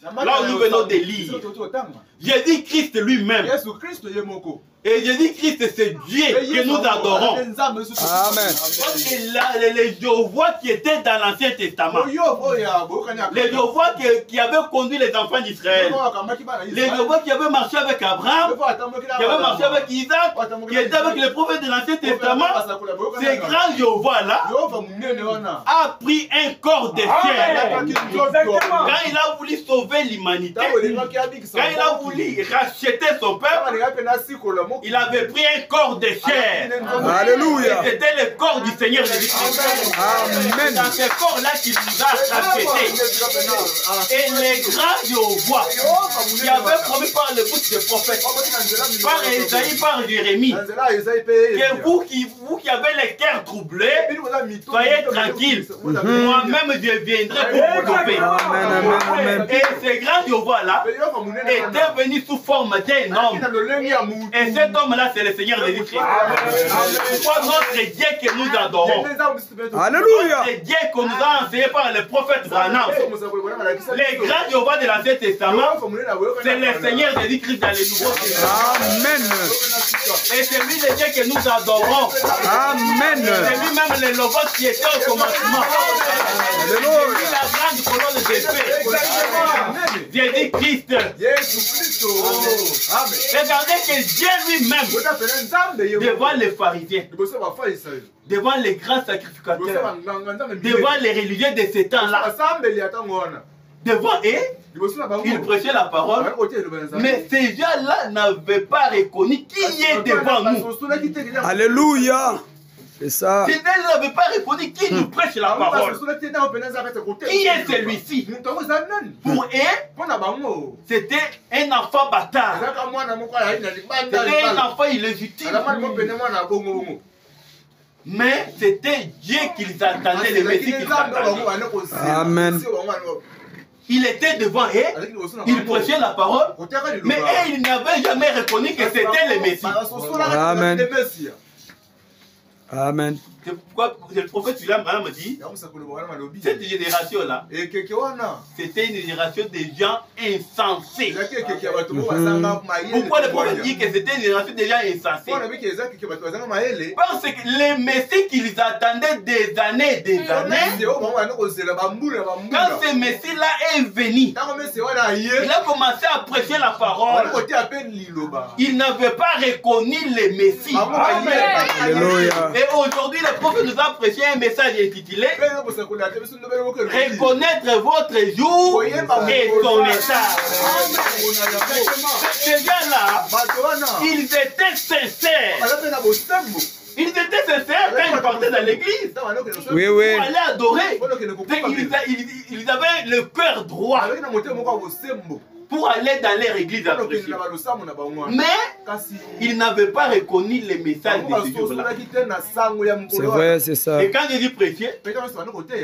Là où nous venons de lire, Jésus-Christ lui-même. Et Jésus-Christ, c'est Dieu que nous adorons. Amen. Parce que les Jéhovah qui étaient dans l'Ancien Testament, les Jéhovah qui avaient conduit les enfants d'Israël, les Jéhovah qui avaient marché avec Abraham, qui avaient marché avec Isaac, qui étaient avec les prophètes de l'Ancien Testament, ces grands Jéhovah-là a pris un corps de chair. Quand il a voulu sauver l'humanité, quand il a voulu racheter son peuple, il avait pris un corps de chair. Alléluia. C'était le corps du Seigneur Jésus-Christ. Amen. Dans ce corps-là qu'il nous a rachetés. Et les grands Jéhovah qui avaient promis par le bouche des prophètes, par Esaïe, par Jérémie, que vous qui avez les cœurs troublés, soyez tranquilles. Moi-même, je viendrai pour vous sauver. Et ces grands Jéhovah-là étaient venus sous forme d'un homme. Et cet homme-là, c'est le Seigneur Jésus-Christ. Pourquoi notre Dieu que nous adorons, Alléluia. notre Dieu qu'on nous a enseigné par le prophète Branham, les grands Jéhovah de l'Ancien Testament, c'est le Seigneur Jésus-Christ dans les Nouveaux Testaments. Amen. Et c'est lui le Dieu que nous adorons. Amen. C'est lui-même le logo qui était au commencement. C'est lui la grande colonne de paix. Jésus-Christ. Regardez que Dieu lui-même, devant les pharisiens, devant les grands sacrificateurs, devant les religieux de ce temps-là, devant eux, il prêchait la parole, mais ces gens-là n'avaient pas reconnu qui est devant nous. Alléluia. C'est ça. Ces gens n'avaient pas reconnu qui nous prêche la parole. Qui est celui-ci? Pour eux, c'était un enfant bâtard. C'était un enfant illégitime. Mais c'était Dieu qu'ils attendaient, le Messie qu'ils attendaient. Amen. Il était devant eux, il prêchait la parole, mais eux, ils n'avaient jamais reconnu que c'était le Messie. Amen. Amen. C'est pourquoi le prophète William me dit, cette génération-là, c'était une génération de gens insensés. Pourquoi le prophète dit que c'était une génération de gens insensés? Parce que les messies qu'ils attendaient des années et des années, quand ce messie-là est venu, il a commencé à prêcher la parole. Il n'avait pas reconnu les messies. Et aujourd'hui, le prophète nous a prêché un message intitulé Reconnaître votre jour et son message. Ces gars-là, ils étaient sincères. Ils étaient sincères quand ils partaient dans l'église. Oui, oui. Pour aller adorer. Ils avaient le cœur droit pour aller dans leur église à prêcher. Mais ils n'avaient pas reconnu les messages de ce jour-là. C'est vrai, c'est ça. Et quand Jésus prêchait,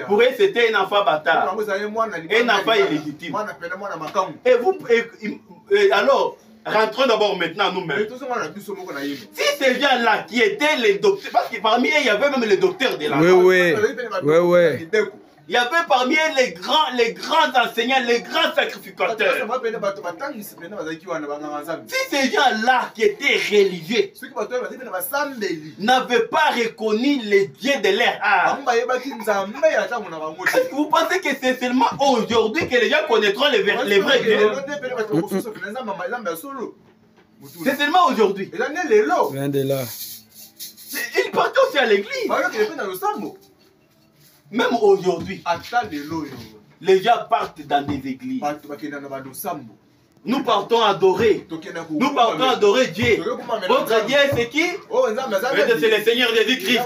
pour eux c'était un enfant bâtard, un enfant illégitime. Et alors, rentrons d'abord maintenant nous-mêmes. Si ces gens-là qui étaient les docteurs, parce que parmi eux il y avait même les docteurs de la loi. Oui. Il y avait parmi eux les grands enseignants, les grands sacrificateurs. Si ces gens-là qui étaient religieux n'avaient pas reconnu les dieux de leur art, vous pensez que c'est seulement aujourd'hui que les gens connaîtront les vrais dieux? C'est seulement aujourd'hui. Viens de là. Ils partent aussi à l'église. Même aujourd'hui, les gens partent dans des églises. Nous partons adorer. Nous partons adorer Dieu. Votre Dieu, c'est qui? C'est le Seigneur Jésus-Christ.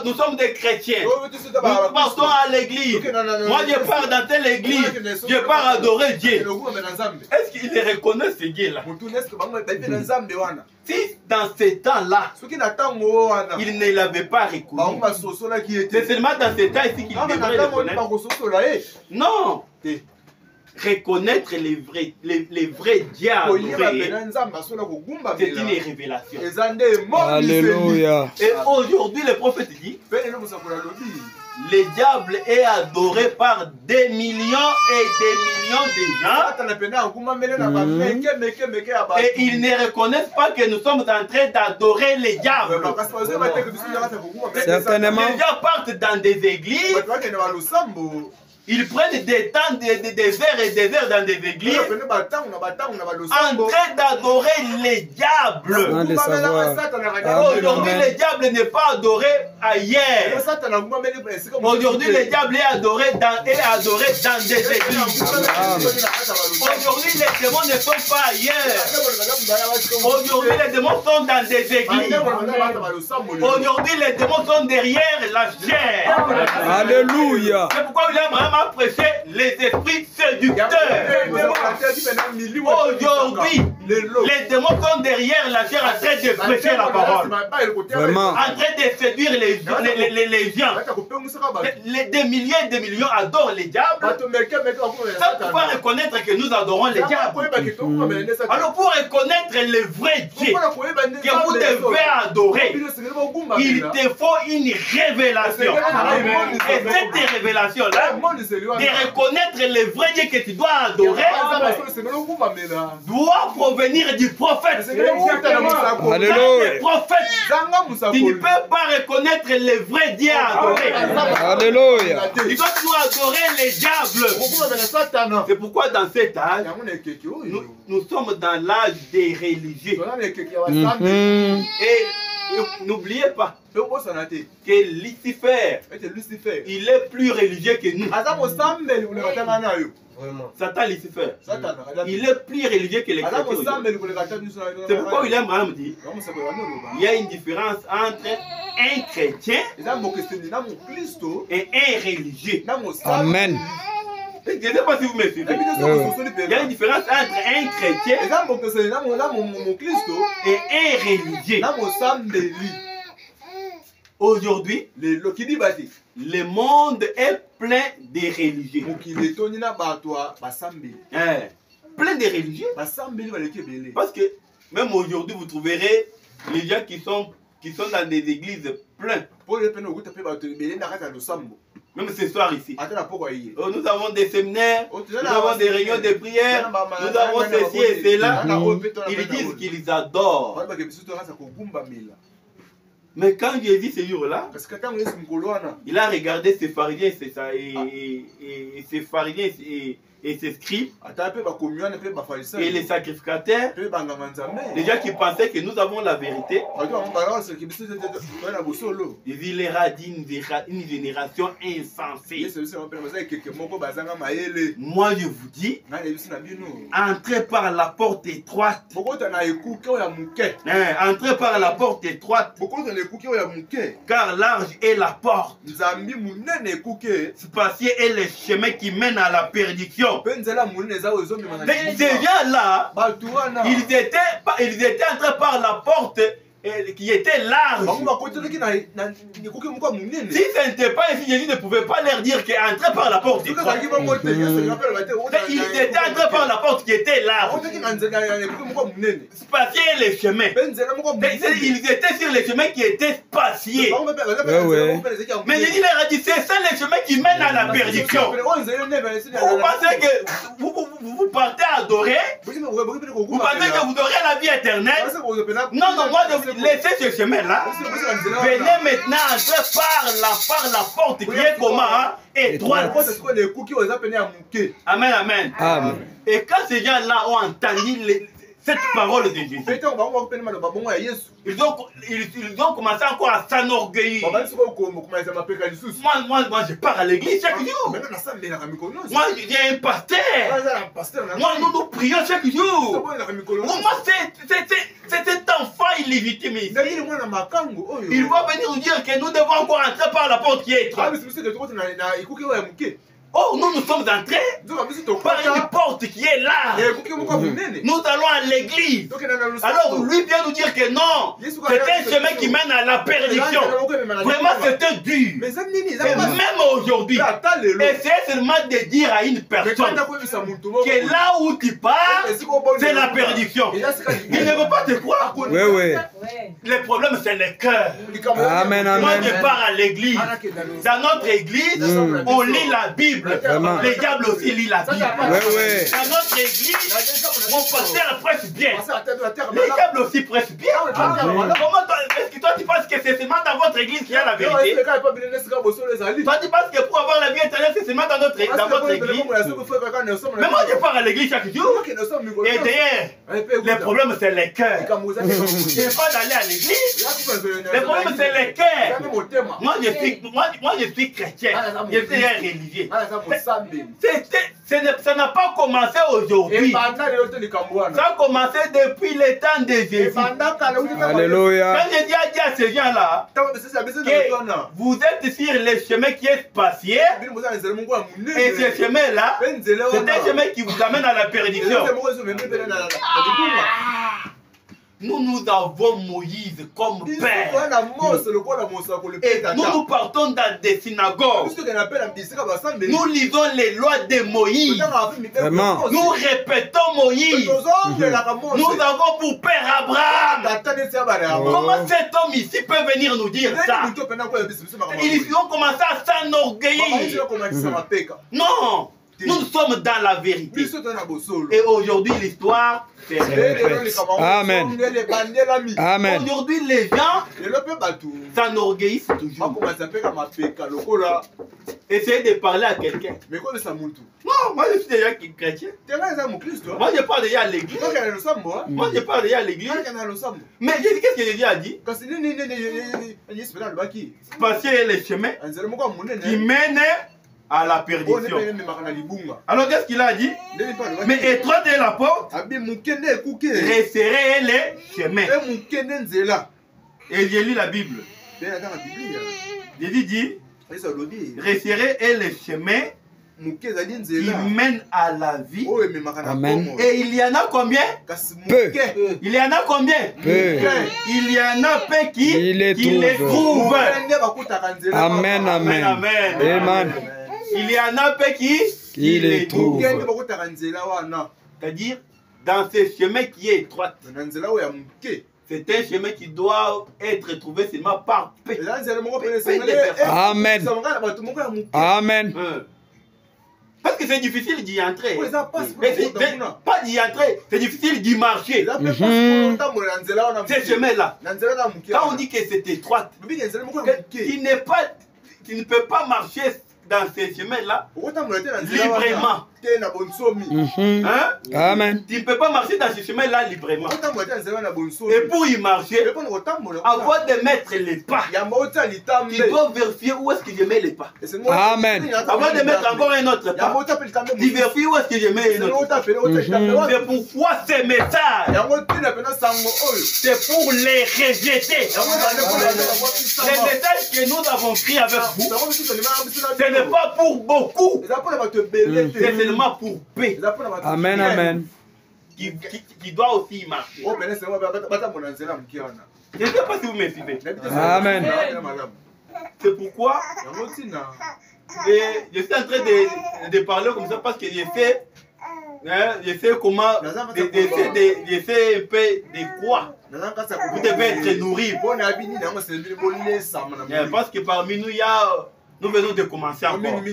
Nous sommes des chrétiens. Nous partons à l'église. Moi, je pars dans telle église. Je pars adorer Dieu. Est-ce qu'ils reconnaissent ce Dieu-là? Si dans ces temps-là, ils ne l'avaient pas reconnu, c'est seulement dans ces temps ici qu'ils devraient le connaître. Non! Reconnaître les vrais diables, c'est une révélation. Alléluia. Et aujourd'hui, le prophète dit le diable est adoré par des millions et des millions de gens. Et ils ne reconnaissent pas que nous sommes en train d'adorer les diables. Certainement. Les gens partent dans des églises. Ils prennent des temps, des heures et des heures dans des églises en train d'adorer les diables. Aujourd'hui, le diable n'est pas adoré ailleurs. Aujourd'hui, le diable est adoré dans des églises. Aujourd'hui, les démons ne sont pas ailleurs. Aujourd'hui, les démons sont dans des églises. Aujourd'hui, les démons sont derrière la chair. Alléluia. C'est pourquoi il a vraiment prêché les esprits séducteurs. Aujourd'hui, les démons sont derrière la chair en train de prêcher la parole. Vraiment. En train de séduire les gens. Des milliers et des millions adorent les diables. Ça ne peut pas reconnaître que nous adorons les diables. Alors pour reconnaître le vrai Dieu que vous devez adorer, il te faut une révélation. Et cette révélation-là, de reconnaître le vrai Dieu que tu dois adorer, doit provenir du prophète. Alléluia. Tu ne peux pas reconnaître le vrai Dieu à adorer. Alléluia. Tu dois toujours adorer les diables. C'est pourquoi dans cet âge, nous sommes dans l'âge des religieux. Et n'oubliez pas que Lucifer, il est plus religieux que nous. Satan, Lucifer, il est plus religieux que les chrétiens. C'est pourquoi William Branham dit il y a une différence entre un chrétien et un religieux. Amen. Je ne sais pas si vous me suivez. Il y a une différence entre un chrétien et un religieux. Aujourd'hui, le monde est plein de religieux. Plein de religieux. Parce que même aujourd'hui, vous trouverez les gens qui sont dans des églises pleines. Même ce soir ici. Nous avons des séminaires, nous avons des réunions de prière, nous avons ceci et cela. Ils disent qu'ils adorent. Mais quand Jésus ce jour-là, il a regardé ses pharisiens et ses scribes et les sacrificateurs, les gens qui pensaient que nous avons la vérité. Il leur a dit une génération insensée. Moi je vous dis, entrez par la porte étroite. Entrez par la porte étroite. Car large est la porte. Spacieux est le chemin qui mène à la perdition. Ces gens-là, ils étaient entrés par la porte qui était large. Si ce n'était pas ainsi, Jésus ne pouvait pas leur dire qu'entrer par la porte étroite. Ils étaient entrés par la porte qui était large. Spacieux est le chemin. Ils étaient sur le chemin qui était spacieux. Mais Jésus leur a dit, c'est ça le chemin qui mène à la perdition. Vous pensez que vous partez adorer? Vous pensez que vous aurez la vie éternelle? Non, non, moi je laissez ce chemin-là. Venez maintenant entrer par la porte qui est comment? Étroite. Amen, amen. Et quand ces gens-là ont entendu cette parole de Jésus, ils ont commencé encore à s'enorgueillir. Moi, je pars à l'église chaque jour. Moi, j'ai un pasteur. Moi, nous prions chaque jour. Moi, c'est cet enfant illégitime ici. Il va venir nous dire que nous devons encore entrer par la porte qui est étroite. Oh, nous sommes entrés par une porte qui est là. Nous allons à l'église. Alors lui vient nous dire que non, c'est un chemin qui mène à la perdition. Vraiment, c'était dur. Et même aujourd'hui, essayez seulement de dire à une personne que là où tu pars, c'est la perdition. Il ne veut pas te croire. Oui, oui. Le problème, c'est le cœur. Amen, Moi, amen. je pars à l'église. Dans notre église, on lit la Bible. Vraiment. Les diables aussi lisent la Bible. Oui, oui. Dans notre église, mon pasteur prêche bien. Les diables aussi prêchent bien. Comment est-ce que toi tu penses que c'est seulement dans votre église qu'il y a la vérité? Toi tu penses que pour avoir la vie éternelle, c'est seulement dans votre église? Mais moi je pars à l'église chaque jour. Et derrière, le problème c'est le cœur. Je ne pas d'aller à l'église. Le problème c'est le cœur. Moi je suis chrétien. Je suis un religieux. Ça n'a pas commencé aujourd'hui. Ça a commencé depuis le temps de Jésus. Alléluia. Quand je dis à ces gens-là, que vous êtes sur le chemin qui est spacieux, et ce chemin-là, c'est un chemin qui vous amène à la perdition. Nous avons Moïse comme père. Et nous partons dans des synagogues. Nous lisons les lois de Moïse. Vraiment. Nous répétons Moïse. Nous avons pour père Abraham. Comment cet homme ici peut venir nous dire ça? Ils ont commencé à s'enorgueillir. Non. Nous sommes dans la vérité. Et aujourd'hui, l'histoire se répète. Amen. Amen. Aujourd'hui, les gens s'enorgueillissent toujours. Essayez de parler à quelqu'un. Non, moi je suis déjà chrétien. Moi je parle déjà à l'église. Moi je parle déjà à l'église. Mais qu'est-ce que Jésus a dit? Passer les chemins qui mènent à la perdition. Alors qu'est-ce qu'il a dit? Mais étroite est la porte, resserré est le chemin. Et j'ai lu la Bible. Jésus dit, resserré est le chemin qui mène à la vie. Amen. Et il y en a combien? Peu. Il y en a combien? Peu. Il y en a peu qui les trouvent. Amen, amen. Amen. Il y en a peu qui les trouvent. Trouve. C'est-à-dire, dans ce chemin qui est étroit, c'est un chemin qui doit être trouvé seulement par peu. Amen. Amen. Parce que c'est difficile d'y entrer. Mais c'est pas d'y entrer, c'est difficile d'y marcher. Ces chemins-là, quand on dit que c'est étroit, tu ne peux pas marcher dans ces chemins-là librement. Hein? Amen. Tu ne peux pas marcher dans ce chemin-là librement. Et pour y marcher, avant de mettre les pas, tu dois vérifier où est-ce que je mets les pas. Amen. Avant de mettre encore un autre pas, tu vérifies où est-ce que je mets un autre pas. C'est pourquoi ces messages, c'est pour les rejeter. Les messages que nous avons pris avec vous, ce n'est pas pour beaucoup, c'est seulement pour paix. Amen, amen. Qui doit aussi marcher. Je ne sais pas si vous me suivez. Amen. C'est pourquoi je suis en train de parler comme ça parce que je sais comment, je sais un peu de quoi vous devez être nourri. Parce que parmi nous, nous venons de commencer encore.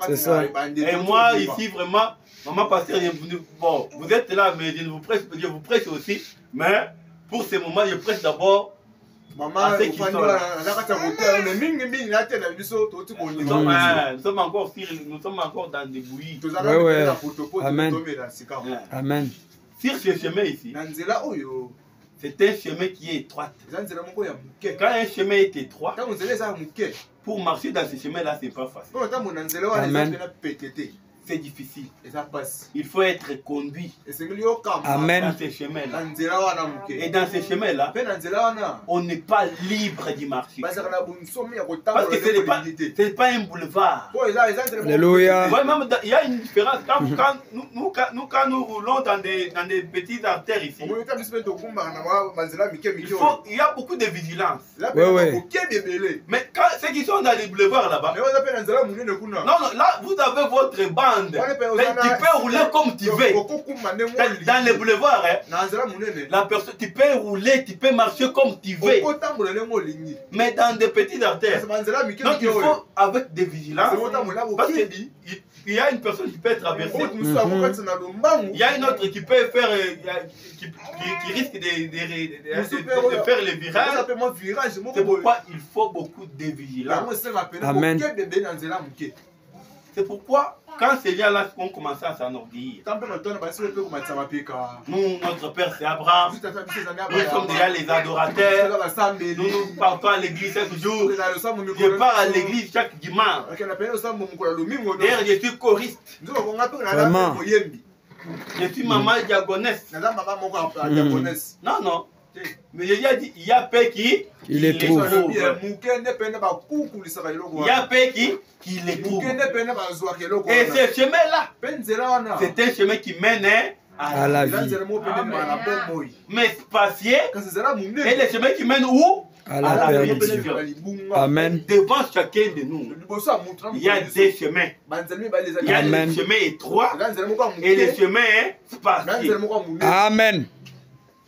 C'est ça. Et moi, ici, vraiment, maman pasteur, bon, vous êtes là, mais je vous prêche aussi. Mais pour ce moment, je prêche d'abord à ceux qui sont là. Nous sommes encore dans des bouillies. Amen. Amen. Sur ce chemin ici, c'est un chemin qui est étroit. Quand un chemin est étroit, pour marcher dans ce chemin-là, c'est pas facile. Amen. c'est difficile. Il faut être conduit Amen. dans ces chemins-là. Et dans ces chemins-là, on n'est pas libre d'y marcher. Parce que ce n'est pas un boulevard. Alléluia. Ouais, même il y a une différence. Quand nous roulons dans des petites artères ici, il y a beaucoup de vigilance. Mais quand ceux qui sont dans les boulevards là-bas, non, là, vous avez votre bande. Tu peux rouler comme tu veux. Dans les boulevards, la personne, tu peux rouler, tu peux marcher comme tu veux. Mais dans des petites artères, donc il faut avec des vigilances. Parce qu'il y a une personne qui peut traverser. Il y a une autre qui peut faire, qui risque de faire les virages. C'est pourquoi il faut beaucoup de vigilance. Amen. C'est pourquoi, quand ces gens-là ont commencé à s'enorgueillir, nous, notre père c'est Abraham, nous sommes déjà les adorateurs, nous partons à l'église chaque jour, je pars à l'église chaque dimanche. D'ailleurs, je suis choriste. Vraiment. Je suis maman diagonesse. Non, non. Mais il a dit, il y a paix qui les trouve. Il y a paix qui les trouve. Et ce chemin-là, c'est un chemin qui mène à la vie. Mais spacieux, et le chemin qui mène où? À la perdition. Amen. Devant chacun de nous, il y a des chemins. Il y a le chemin étroit et le chemin spacieux. Amen.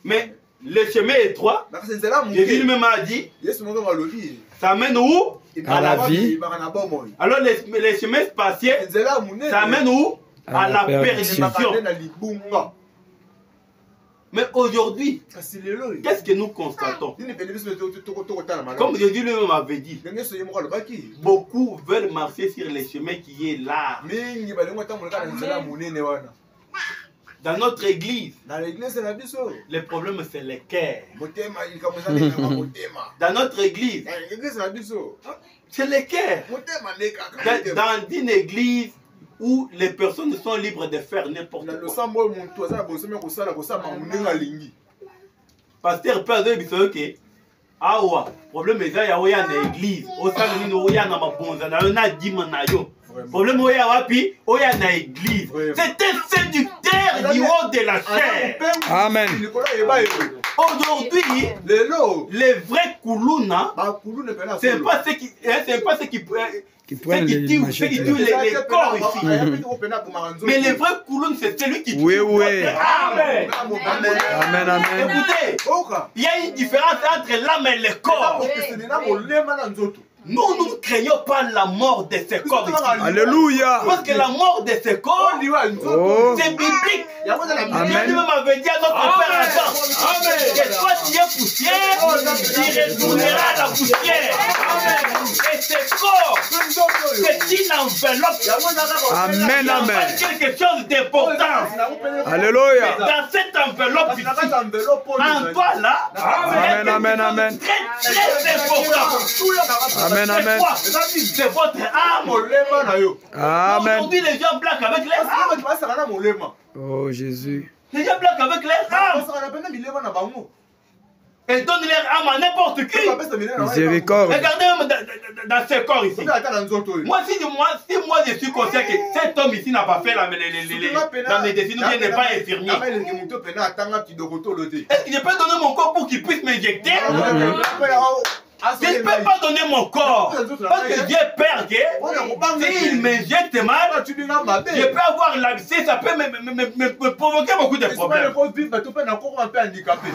Mais le chemin étroit, Jésus lui-même a dit, ça mène où? À la vie. Alors les chemins spacieux, ça mène où? À la perdition. Mais aujourd'hui, qu'est-ce que nous constatons? Comme Jésus lui-même avait dit, beaucoup veulent marcher sur les chemins qui est là. Dans notre église, le problème c'est le cœur. Dans notre église, c'est le cœur. Dans une église où les personnes sont libres de faire n'importe quoi. Pasteur Père de Bissoke, awa, problème est qu'il y a une église, au sein de problème est wapi, il y a une église. C'est un séducteur du haut de la chair. Amen. Aujourd'hui, les vrais koulouna, c'est pas ceux qui prennent les corps ici. Mais les vrais koulouna, c'est celui qui tue. Oui, oui. Amen. Amen, amen. Écoutez, il y a une différence entre l'âme et le corps. Nous ne craignons pas la mort de ce corps ici. Alléluia. Parce que la mort de ce corps, c'est biblique. Amen. Dieu m'avait dit à notre Père Adam, que toi tu es poussière, tu retourneras à la poussière. Et ce corps, c'est une enveloppe. Amen, amen. C'est quelque chose d'important. Alléluia. Dans cette enveloppe ici, en toi là, Amen, amen, amen. Très, très important. Amen, amen. C'est votre âme. Amen. Aujourd'hui, les gens blaguent avec les âmes. Oh Jésus. Les gens blaguent avec les âmes. Et donnent leur âme à n'importe qui. Miséricorde. Regardez même dans ce corps ici. Moi, si moi je suis conscient que cet homme ici n'a pas fait la médecine ou bien n'est pas infirmier, est-ce que je peux donner mon corps pour qu'il puisse m'injecter? Je ne peux pas donner mon corps parce que j'ai peur que s'il m'injecte mal, je peux avoir l'abcès, ça peut me provoquer beaucoup de problèmes.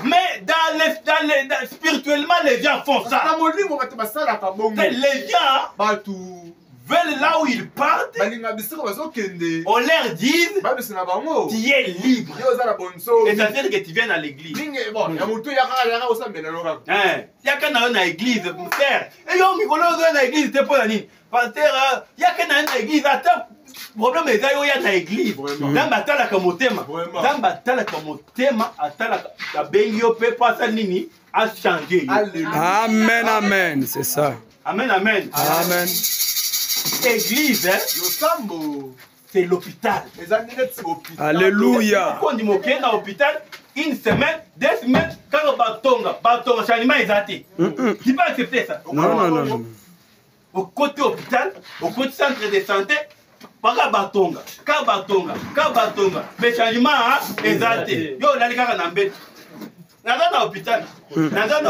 Mais spirituellement, les gens font ça. Les gens veulent là où ils partent, on leur dit tu es libre. Et ça veut dire que tu viens à l'église. Il y a qu'un à l'église, frère. Et yo, Mikolo, à l'église, c'est pas la ligne. Pasteur, il y a qu'un à l'église, attends. Problème est qu'il y a dans l'église. Dans batala kamotema. Dans batala kamotema, atala kabenyo pe pasa nini a changé. Amen, amen. C'est ça. Amen, amen. Amen. Église, c'est l'hôpital. Alléluia. Quand on dit moquer dans l'hôpital, une semaine, 2 semaines, quand on batonga, changement est athée. Qui peut accepter ça? Non. Au côté hôpital, au côté centre de santé, pas batonga, mais changement est athée. Yo, là, les gars, on embête. Naza na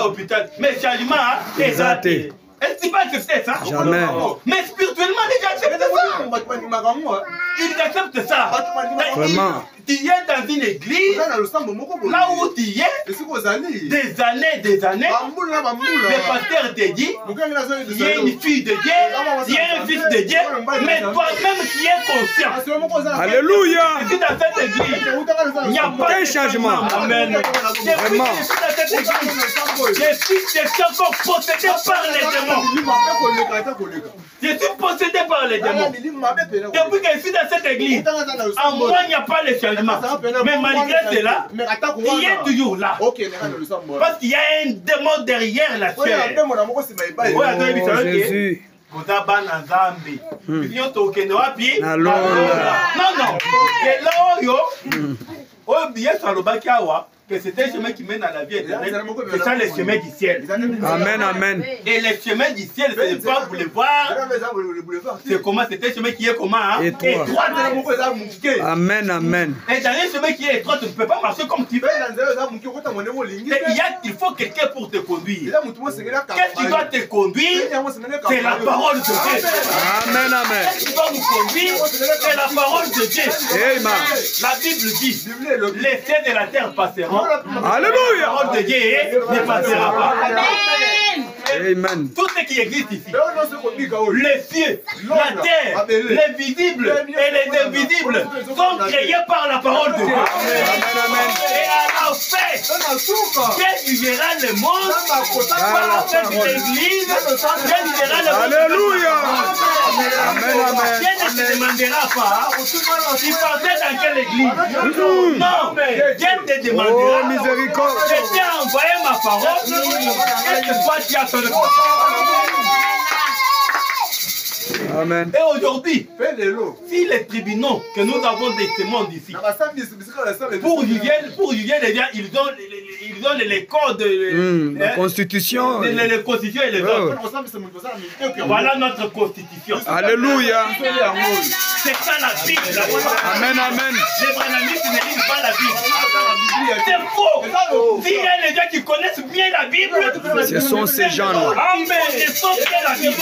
hôpital, mais changement est athée. Est-ce qu'il va accepter ça? Jamais. Mais spirituellement, les gens acceptent ça. Ils acceptent ça. Vraiment. Tu es dans une église, là où tu y es, des années, le pasteur te dit, il y a une fille de Dieu, il y a un fils de Dieu, mais toi-même tu es conscient. Alléluia. Je suis dans cette église, il n'y a pas de changement. Amen. Vraiment. Je suis encore possédé par les démons. Je suis possédé par les démons. Depuis que je suis dans cette église, en moi il n'y a pas le changement. Mais malgré cela, il est toujours là. Parce qu'il y a un démon derrière la chair. Oh, Jésus. Que c'est un chemin qui mène à la vie éternelle, c'est ça le chemin du ciel. Amen. Et le chemin du ciel, ce n'est pas boulevard. C'est comment? C'est un chemin qui est comment? Étroit. Amen. Et dans un chemin qui est étroit, tu ne peux pas marcher comme tu veux. Il faut quelqu'un pour te conduire. Qu'est-ce qui doit te conduire? C'est la parole de Dieu. Amen. Qu'est-ce qui doit nous conduire? C'est la parole de Dieu. Amen. La Bible dit, les cieux de la terre passeront. Alléluia. La parole de Dieu ne passera pas. Amen. Tout ce qui existe ici, les cieux, la terre, les visibles et les invisibles sont créés par la parole de Dieu. Et à la fin, Dieu jugera le monde par la fin de l'église. Dieu jugera le monde. Alléluia. Dieu ne te demandera pas, tu pensais dans quelle église? Non, Dieu te demandera. Oh, miséricorde. Je t'ai envoyé ma parole. Qu'est-ce que toi tu as fait de ma parole? Amen. Et aujourd'hui, si les tribunaux que nous avons des témoins d'ici, pour juger les gens, ils ont les codes, la constitution. Les constitutions et les autres. Voilà notre constitution. Alléluia. C'est ça la Bible. Amen. Les branhamistes ne lisent pas la Bible. C'est faux. S'il y a les gens qui connaissent bien la Bible, ce sont ces gens-là. Amen. Ils sont bien la Bible.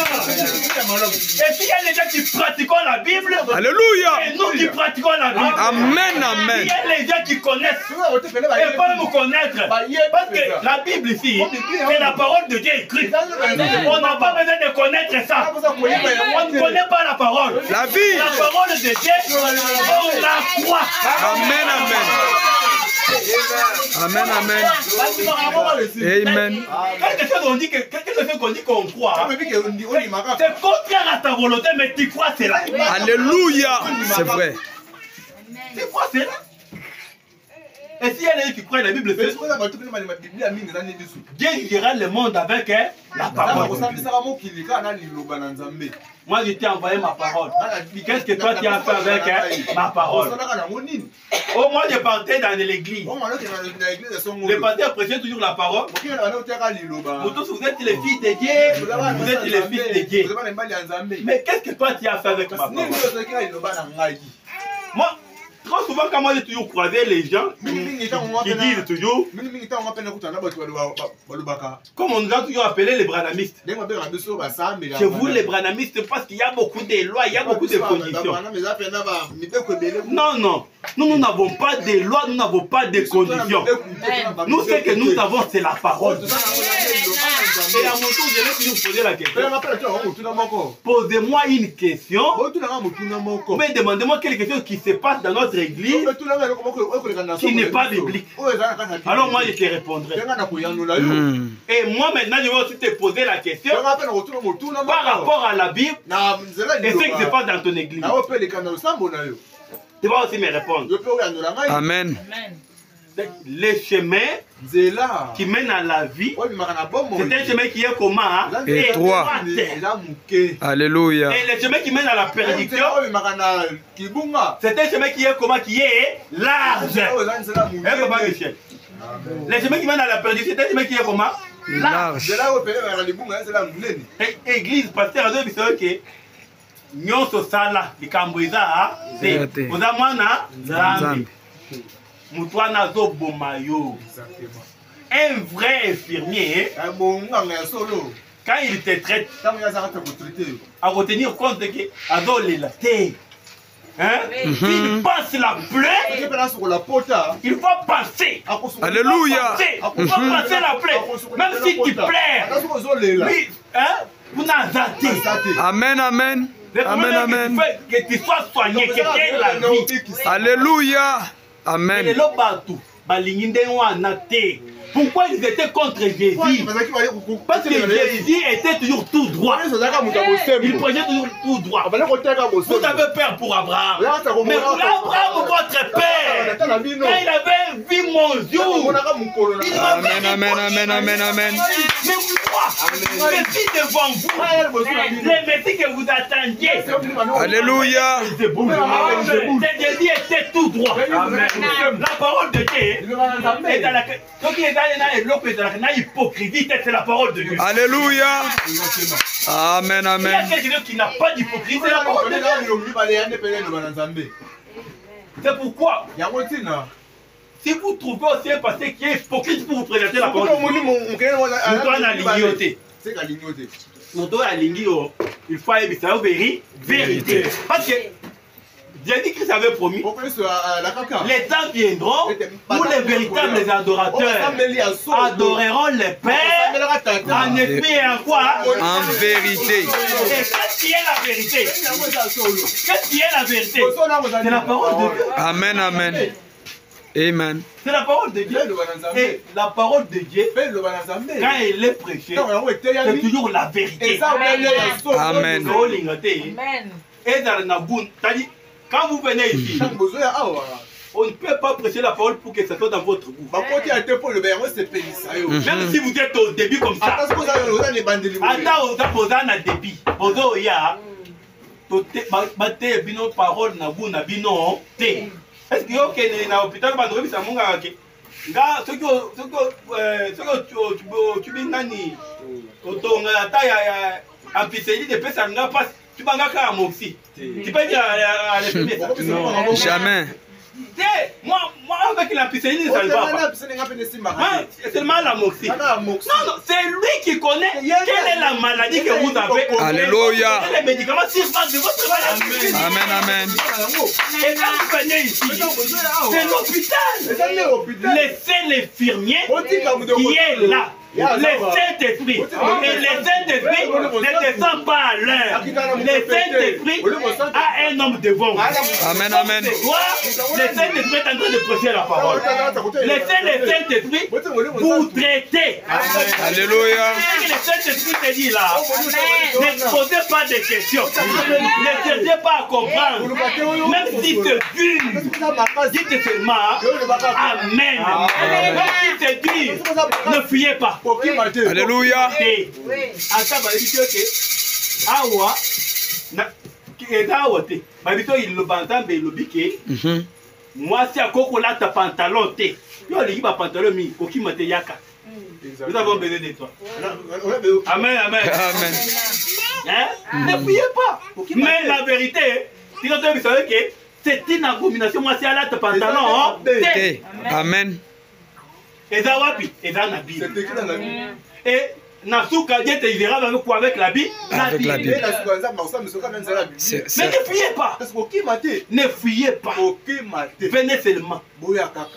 Et s'il y a les gens qui pratiquent la Bible, Alléluia. et nous qui pratiquons la Bible, Amen. il y a les gens qui connaissent et pas nous connaître. Parce que la Bible ici, c'est la parole de Dieu écrite. On n'a pas besoin de connaître ça. On ne connaît pas la parole. La vie. La parole de Dieu, on la croit. Amen. Quelque chose qu'on dit qu'on croit, c'est contraire à ta volonté, mais tu crois c'est là. Alléluia. C'est vrai. Tu crois c'est là. Et s'il y a des gens qui croient la Bible, c'est Dieu jugera le monde avec la parole. Moi, je t'ai envoyé ma parole. Qu'est-ce que toi tu as fait avec ma parole? Oh, moi, je partais dans l'église. Le pasteur prêchait toujours la parole. Vous tous, vous êtes les fils de Dieu. Vous êtes les fils de Dieu. Mais qu'est-ce que toi tu as fait avec ma parole? Moi, trop souvent, quand moi j'ai toujours croisé les gens qui disent toujours, comme on nous a toujours appelé les branhamistes. Chez vous, les branhamistes, parce qu'il y a beaucoup de lois, il y a beaucoup de conditions. Non. Nous n'avons pas de lois, nous n'avons pas de conditions. Nous, ce que nous avons, c'est la parole. Et à mon tour, je vais toujours poser la question. Posez-moi une question. Mais demandez-moi quelque chose qui se passe dans notre église qui n'est pas biblique. Alors moi, je te répondrai. Et moi, maintenant, je vais aussi te poser la question par rapport à la Bible et ce qui se passe dans ton église. Tu vas aussi me répondre. Amen. le chemin qui mène à la vie, c'est un chemin qui est comment? Étroit. Alléluia. Et le chemin qui mène à la perdition, c'est un chemin qui est comment? Qui est large. Le chemin qui mène à la perdition, c'est un chemin qui est comment? Large. Église, pasteur, vous savez que nyonso sala likambo eza te oza mwana nzambe mutu wana azoboma yo. Un vrai infirmier, quand il te traite, à retenir compte que azolela te. Il passe la plaie, il va passer. Alléluia. Il va passer la plaie. Même si tu pleures, oui, vous n'avez. Amen, amen. Amen, amen. Que tu sois soigné, que tu aies la vie. Alléluia. Amen. Pourquoi ils étaient contre Jésus? Parce que Jésus était toujours tout droit. Il prêchait toujours tout droit. Vous avez peur pour Abraham. Mais pour Abraham, votre père, quand il avait vu mon jour, Amen, amen, amen, amen, amen. Mais moi, je suis devant vous. Les messies que vous attendiez. Alléluia. Jésus était tout droit. La parole de Dieu est dans la hypocrisie, c'est la parole de Dieu. Alléluia. Amen, amen. Il y a quelqu'un qui n'a pas d'hypocrisie, c'est la parole de Dieu. C'est pourquoi, si vous trouvez aussi un pasteur qui est hypocrite pour vous présenter la parole de Dieu, il faut aller la vérité. Parce que Jésus-Christ avait promis, les temps viendront où les véritables adorateurs adoreront le Père en esprit et en quoi? En vérité. Et qu'est-ce qui est la vérité? Qu'est-ce qui est la vérité? C'est la parole de Dieu. Amen, amen. Amen. C'est la parole de Dieu. Et la parole de Dieu, quand elle est prêchée, c'est toujours la vérité. Amen. Quand vous venez ici, on ne peut pas prêcher la parole pour que ça soit dans votre goût. Même si vous êtes au début comme ça. Attends, vous êtes au début. Vous êtes une parole na goût na bino. Est-ce que vous êtes dans l'hôpital? Vous êtes dans l'hôpital. Tu vas à Moxie. Tu peux dire à l'infirmier ça? Non, jamais. Moi, avec la piscine, ça ne va pas. C'est seulement la Moxie. Non, c'est lui qui connaît quelle est la maladie que vous avez. Alléluia. Quel est le médicament de votre maladie. Amen, amen. Et quand vous venez ici, c'est l'hôpital. Laissez l'infirmier qui est là. Le Saint-Esprit. Et le Saint-Esprit ne descend pas à l'heure. Le Saint-Esprit a un homme devant. Amen, amen. Le Saint-Esprit est en train de prêcher la parole. Laissez le Saint-Esprit vous traiter. Alléluia. Le Saint-Esprit te dit là, ne posez pas de questions. Ne cherchez pas à comprendre. Même si c'est dur, dites seulement Amen. Même si c'est dur, ne fuyez pas. Alléluia. Moi, si à Kokola ta pantalon, nous avons besoin de toi. Amen, amen. Amen. Ne fuyez pas. Mais la vérité, vous savez que c'est une abomination. Moi, si à la ta pantalon, amen. Et Nasuka Dieu te verra avec quoi? Avec la Bible. Avec la Bible. Mais ne fuyez pas. Ne fuyez pas. Venez seulement.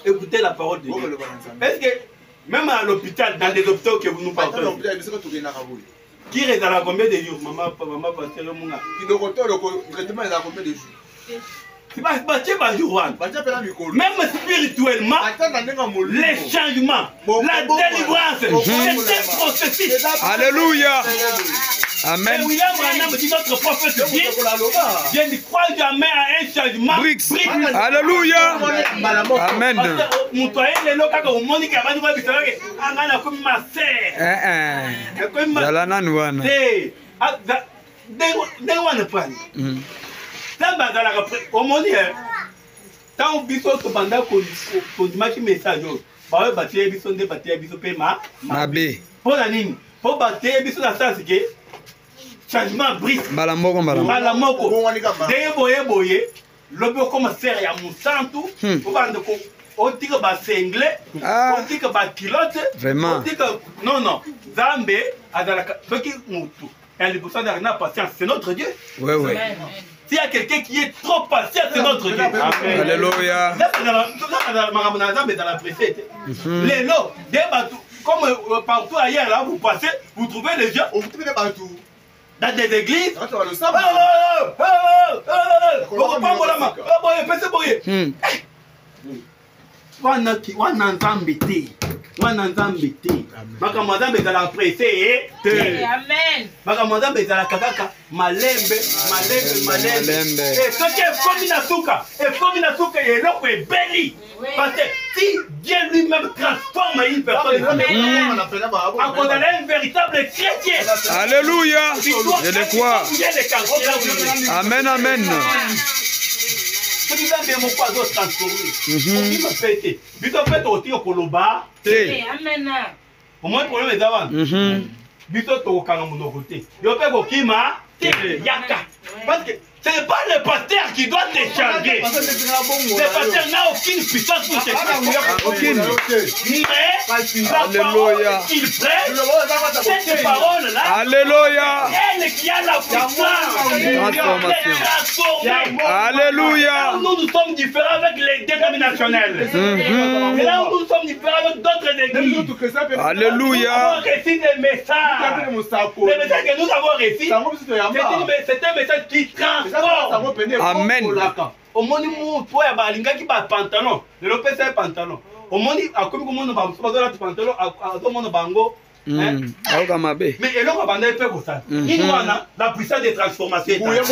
Écoutez la parole de Dieu. Est-ce que même à l'hôpital, dans des hôpitaux que vous nous parlez, qui reste à la combien de jours? Maman, pasteur, Mouna. Même spirituellement, les changements, la délivrance, c'est un processus. Alléluia. Amen. Et William Branham dit, notre prophète dit, je ne crois jamais à un changement. Bricks. Alléluia. Amen. Tant biso to banda ko dimaki message ba batie biso nde batie biso pe mabe pour la nini pour batie biso na sens que changement brise mbala moko de boye lobo comme serre ya musantu pour banda ko otika ba sengle otika ba kilote vraiment otika non Zambe azalaka soki mutu et le pourcent n'a patience c'est notre Dieu. Ouais. S'il y a quelqu'un qui est trop patient, c'est notre Dieu. Alléluia. Les lots, comme partout ailleurs, là, vous passez, vous trouvez les gens, dans des églises. Wananzambe te makambo nzambe ezala pressé te makambo nzambe ezala kaka malembe soki ekomi na suka eloko ebeli parce que si Dieu lui-même transforme une personne akozala un véritable chrétien. Alléluia, je le crois. Amen. Soki nzambe moko azotransforme okima mpe te biso mpe tokotika koloba te omoi problème eza wana biso tokokanga monoko te yo mpe kokima te yaka parce que ce n'est pas le pasteur qui doit te changer. Le pasteur n'a aucune puissance pour te changer. Aucune. Mais la parole qu'il prête, cette parole-là, alléluia, elle qui a la puissance de transformer. Alléluia. Nous sommes différents avec les dénominationnels. Et là où nous sommes différents avec d'autres églises. Alléluia. Nous avons reçu des messages. Les messages que nous avons reçus, c'est un message qui transforme. Amen. Omoni mutu ya balingaki ba pantalon, le lopesa pantalon. Omoni akomi komona ba bazola pantalon azomona bango. Mais eloko banda epe ko ça. Nini wana la puissance de transformation. Amen.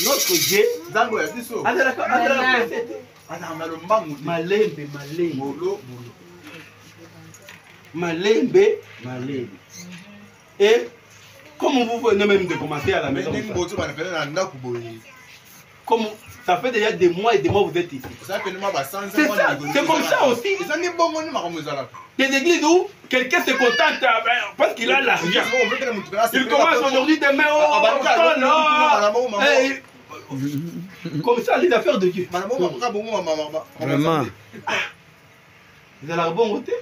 Notre Dieu, zango ya biso. Adala malembe. Et comme vous venez même de commencer à la maison, comme ça fait déjà des mois et des mois vous êtes ici. C'est ça, c'est comme ça aussi. Des églises où quelqu'un se contente parce qu'il a l'argent. Il commence aujourd'hui, demain, comme ça, les affaires de Dieu. Vraiment. Vous allez bon côté.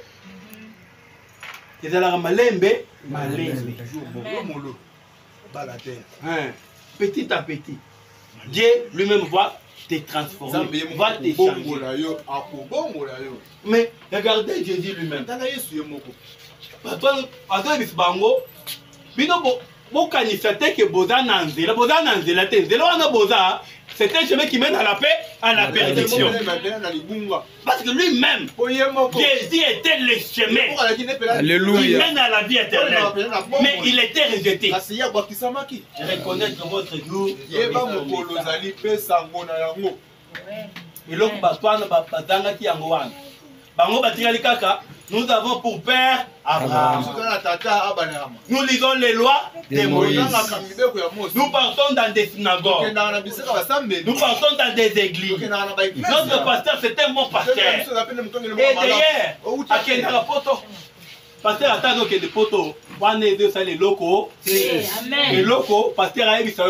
Vous allez malembe. Petit à petit, Dieu lui-même va te transformer, va te changer. Mais regardez Jésus lui-même. C'est un chemin qui mène à la paix, à la perdition. Parce que lui-même, Jésus était le chemin. Alléluia. Il mène à la vie éternelle. Mais il était rejeté. Reconnaître votre jour. Nous avons pour père Abraham. Nous lisons les lois de Moïse. Nous partons dans des synagogues. Nous partons dans des églises. Notre pasteur, c'est un bon pasteur. Et d'ailleurs, à quel poto pasteur attend que des poteaux. On est deux les locaux. Les locaux, pasteur a émis sa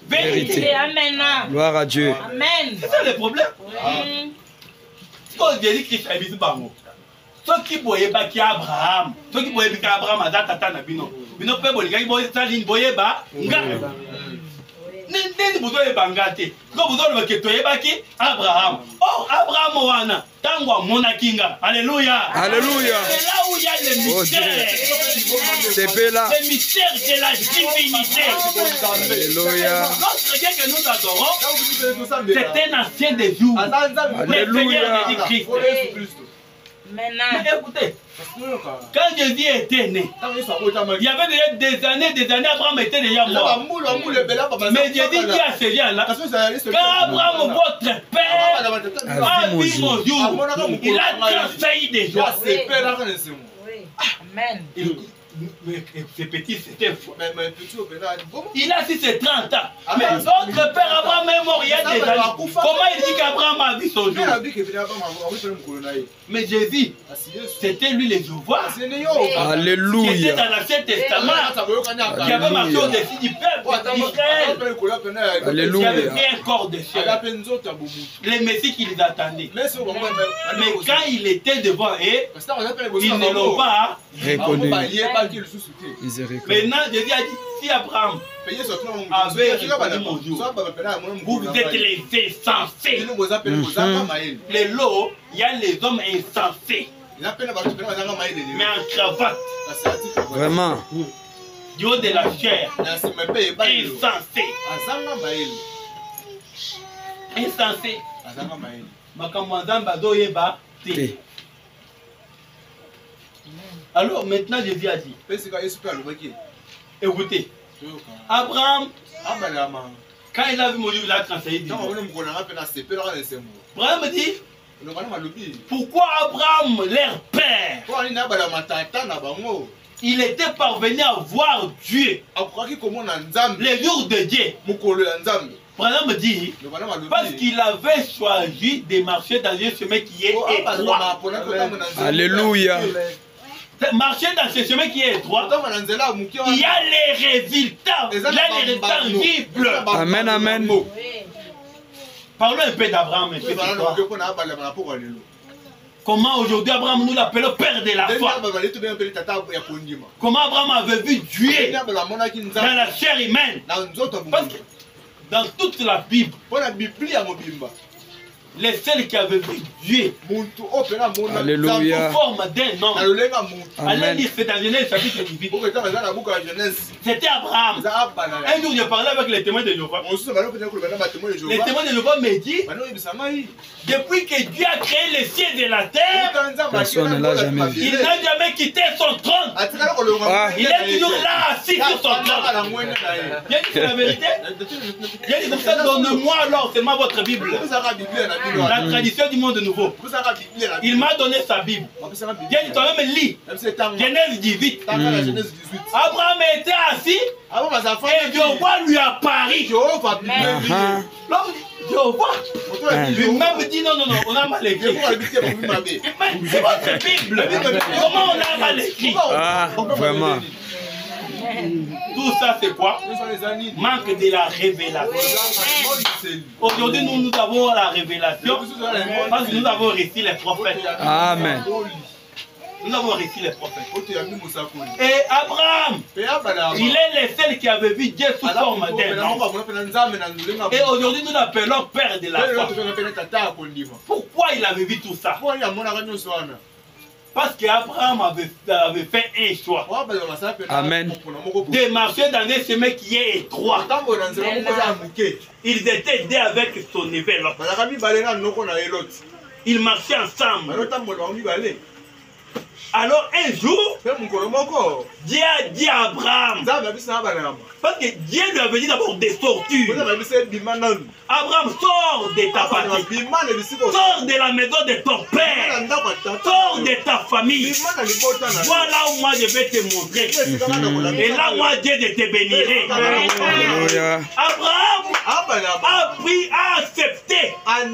vérité. Amen. Gloire à Dieu. Amen. C'est ça le problème. Quand Jésus-Christ a mis bango. Ceux qui voyaient qui Abraham, ceux qui voyaient Abraham a tata na bino. Bino pe bolika qui voyaient ça ligne voyaient ba nga. Nende buzo e bangate. Ko buzo le ke toyeba ki Abraham. Oh Abraham wana tango monakinga. Alléluia. Alléluia. C'est là où il y a le mystère. C'est là. Le mystère de la divinité. Alléluia. Notre Dieu que nous adorons, c'est un ancien des jours. Alléluia. Le Seigneur Jésus-Christ. Mais écoutez, quand Jésus était né, il y avait déjà des années, Abraham était déjà mort. Mais Jésus dit à ces gens-là, quand Abraham, votre père, a vu mon jour, il a transfailli des joies. Amen. C'est petit, c'était fou. Il a 6 et 30 ans. Mais votre père Abraham est mort il y a des années. Comment il dit qu'Abraham a vu son jour? Mais Jésus, c'était lui les Jéhovah. Alléluia. Qui était dans l'Ancien Testament. Qui avait marché au-dessus du peuple d'Israël. Alléluia. Qui avait fait un corps de chair. Les messies qui les attendaient. Mais quand il était devant eux, ils ne l'ont pas reconnu. Maintenant, Jésus a dit, si Abraham avait reconnu mon jour, vous êtes les insensés. Les lots, il y a les hommes insensés. Mais en cravate. Vraiment. Du haut de la chair. Insensé. Insensé. Alors maintenant Jésus a dit, écoutez, Abraham, quand il a vu mon livre, il a transféré. Abraham dit, pourquoi Abraham, leur père, il était parvenu à voir Dieu, les jours de Dieu. Abraham dit, parce qu'il avait choisi de marcher dans un chemin qui est étroit. Alléluia. Marcher dans ce chemin qui est étroit, il y a les résultats, il y a les résultats visibles. Amen, amen. Parlons un peu d'Abraham. Comment aujourd'hui Abraham nous l'appelle père de la foi. Comment Abraham avait vu Dieu dans la chair humaine. Parce que dans toute la Bible, les seuls qui avaient vu Dieu Alléluia. sous forme d'un homme. Allez lire, c'est dans Genèse chapitre 18. C'était Abraham. Un jour, j'ai parlé avec les témoins de Jéhovah. Les témoins de Jéhovah me disent, depuis que Dieu a créé les cieux et la terre, personne ne l'a jamais vu. il n'a jamais quitté son trône. Il est toujours là, assis sur son trône. Bien dit, c'est la vérité. Bien dit, comme ça, donne-moi alors seulement votre Bible. La tradition du monde nouveau. Il m'a donné sa Bible. Bien dit, toi-même lis. Genèse 18. Abraham était assis et Jéhovah lui a apparu. Jéhovah lui-même dit non, on a mal écrit. C'est votre Bible. Comment on a mal écrit? Vraiment. Tout ça c'est quoi? Manque de la révélation. Aujourd'hui nous avons la révélation parce que nous avons reçu les prophètes. Amen. Nous avons reçu les prophètes. Et Abraham, il est le seul qui avait vu Dieu sous forme d'un homme. Et aujourd'hui nous l'appelons père de la foi. Pourquoi il avait vu tout ça? Parce qu'Abraham avait fait un choix. Amen. De marcher dans un chemin qui est étroit. Ils étaient deux avec son enveloppe. Ils marchaient ensemble. Alors un jour, Dieu a dit à Abraham, parce que Dieu lui avait dit d'abord de sortir. Abraham, sors de ta patrie, sors de la maison de ton père, sors de ta famille. Voilà où moi je vais te montrer. Et là, moi Dieu je te bénirai. Abraham a pris, a accepté, a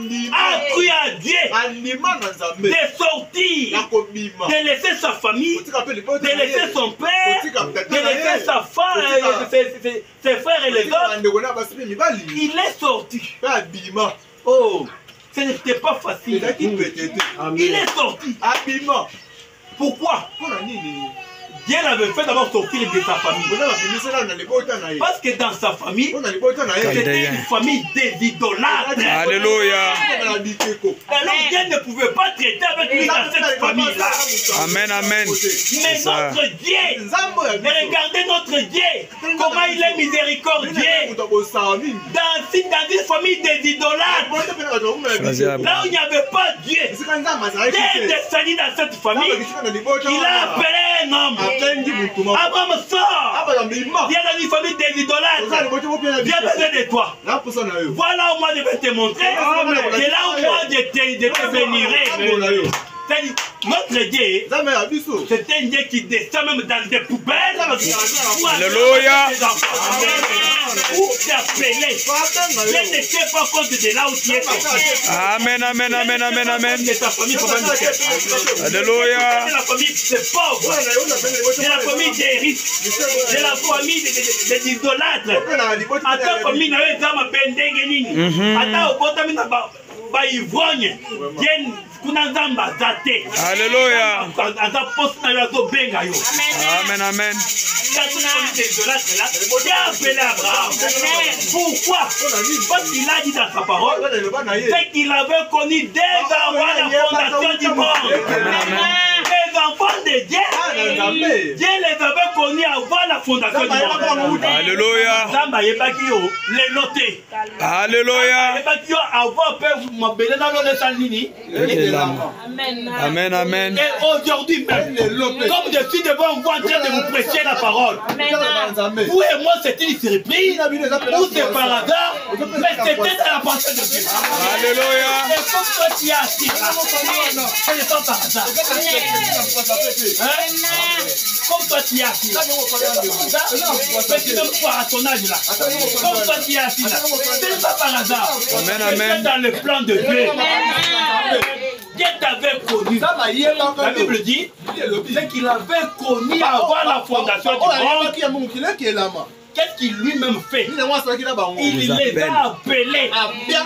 cru à Dieu de sortir, de laisser sa famille, de laisser son père, de laisser sa femme, ses frères et les autres. Il est sorti. Oh, ce n'était pas facile. Il est sorti. Pourquoi? Dieu l'avait fait d'abord sortir de sa famille. Parce que dans sa famille, c'était une famille des idolâtres. Alléluia. Alors Dieu ne pouvait pas traiter avec lui dans cette famille-là. Amen, amen. Mais notre Dieu, regardez notre Dieu, comment il est miséricordieux. Dans une famille des idolâtres, là où il n'y avait pas Dieu, Dieu est descendu dans cette famille. Il a appelé un homme. Abraham sort. Viens dans une famille des idolâtres. Viens besoin de toi. Voilà où moi je vais te montrer. C'est là où moi je te bénirai. Notre Dieu, c'est un Dieu qui descend même dans des poubelles. Alléluia. Pour t'appeler. Dieu ne tient pas compte de là où tu es. Amen, amen, amen, amen, amen. De ta famille, Alléluia. C'est la famille des pauvres. C'est la famille des riches. C'est la famille des idolâtres. À ta famille, n'a pas de bendenge nini. À ta opotami na ba ivrogne. Alléluia. Amen, amen. Pourquoi? Parce qu'il a dit dans sa parole, c'est qu'il avait connu dès avant la fondation du monde. Les enfants de Dieu, Dieu les avait connus avant la fondation du monde. Alléluia. Alléluia. Amen, amen. Et aujourd'hui même, comme je suis devant vous en train de vous prêcher la parole, vous et moi c'est une surprise, ou c'est par hasard, mais c'était dans la pensée de Dieu. Alléluia. Et comme toi tu es assis là, ce n'est pas par hasard. Comme toi tu es assis là, mais tu n'aimes pas à ton âge là. Comme toi tu es assis là, ce n'est pas par hasard. Amen, amen. C'est dans le plan de Dieu. Dieu t'avait connu. La Bible dit c'est qu'il avait connu avant la fondation du monde. Qu'est-ce qu'il lui-même fait? Il les a appelés.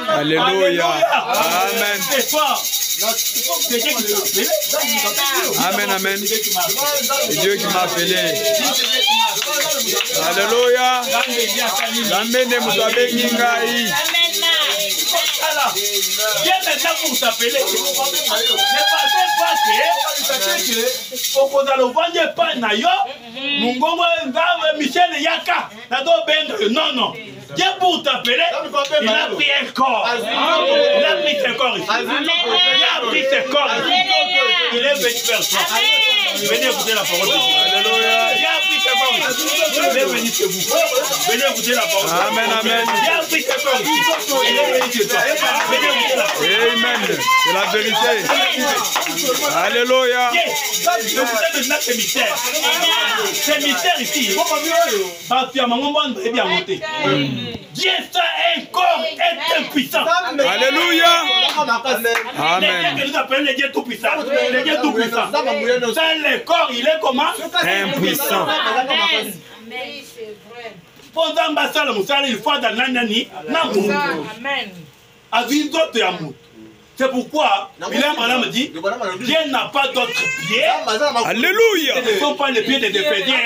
Alléluia. Amen. C'est fort. C'est Dieu qui t'a appelé. Amen, amen. C'est Dieu qui m'a appelé. Alléluia. Amen. Dieu maintenant pour t'appeler. Ne passez pas que Okozalovange pas nayo, Mungongo Michel Yaka, non, non. Dieu pour t'appeler, il a pris un corps. Il a pris ses corps ici. Il a pris ses corps ici. Il est venu vers toi. Venez écouter la parole de Dieu. Alléluia. Il a pris ses corps ici. Il est venu chez vous. Venez écouter la parole de Dieu. Amen, amen. Il a pris ses corps ici. Il est venu chez toi. Venez écouter la parole. Amen. C'est la vérité. Alléluia. Écoutez maintenant ces mystères. Ces mystères ici. Dieu, ça un corps est impuissant. Alléluia. Les dieux que nous appelons les dieux tout-puissants. Les dieux tout-puissants. Ça, le corps, il est comment? Impuissant. Mais c'est vrai. Pendant Bassal Moussala, il faut dans l'année. Amen. C'est pourquoi, William Branham dit, Dieu n'a pas d'autres pieds. Alléluia. Ce ne sont pas les pieds des Éphésiens.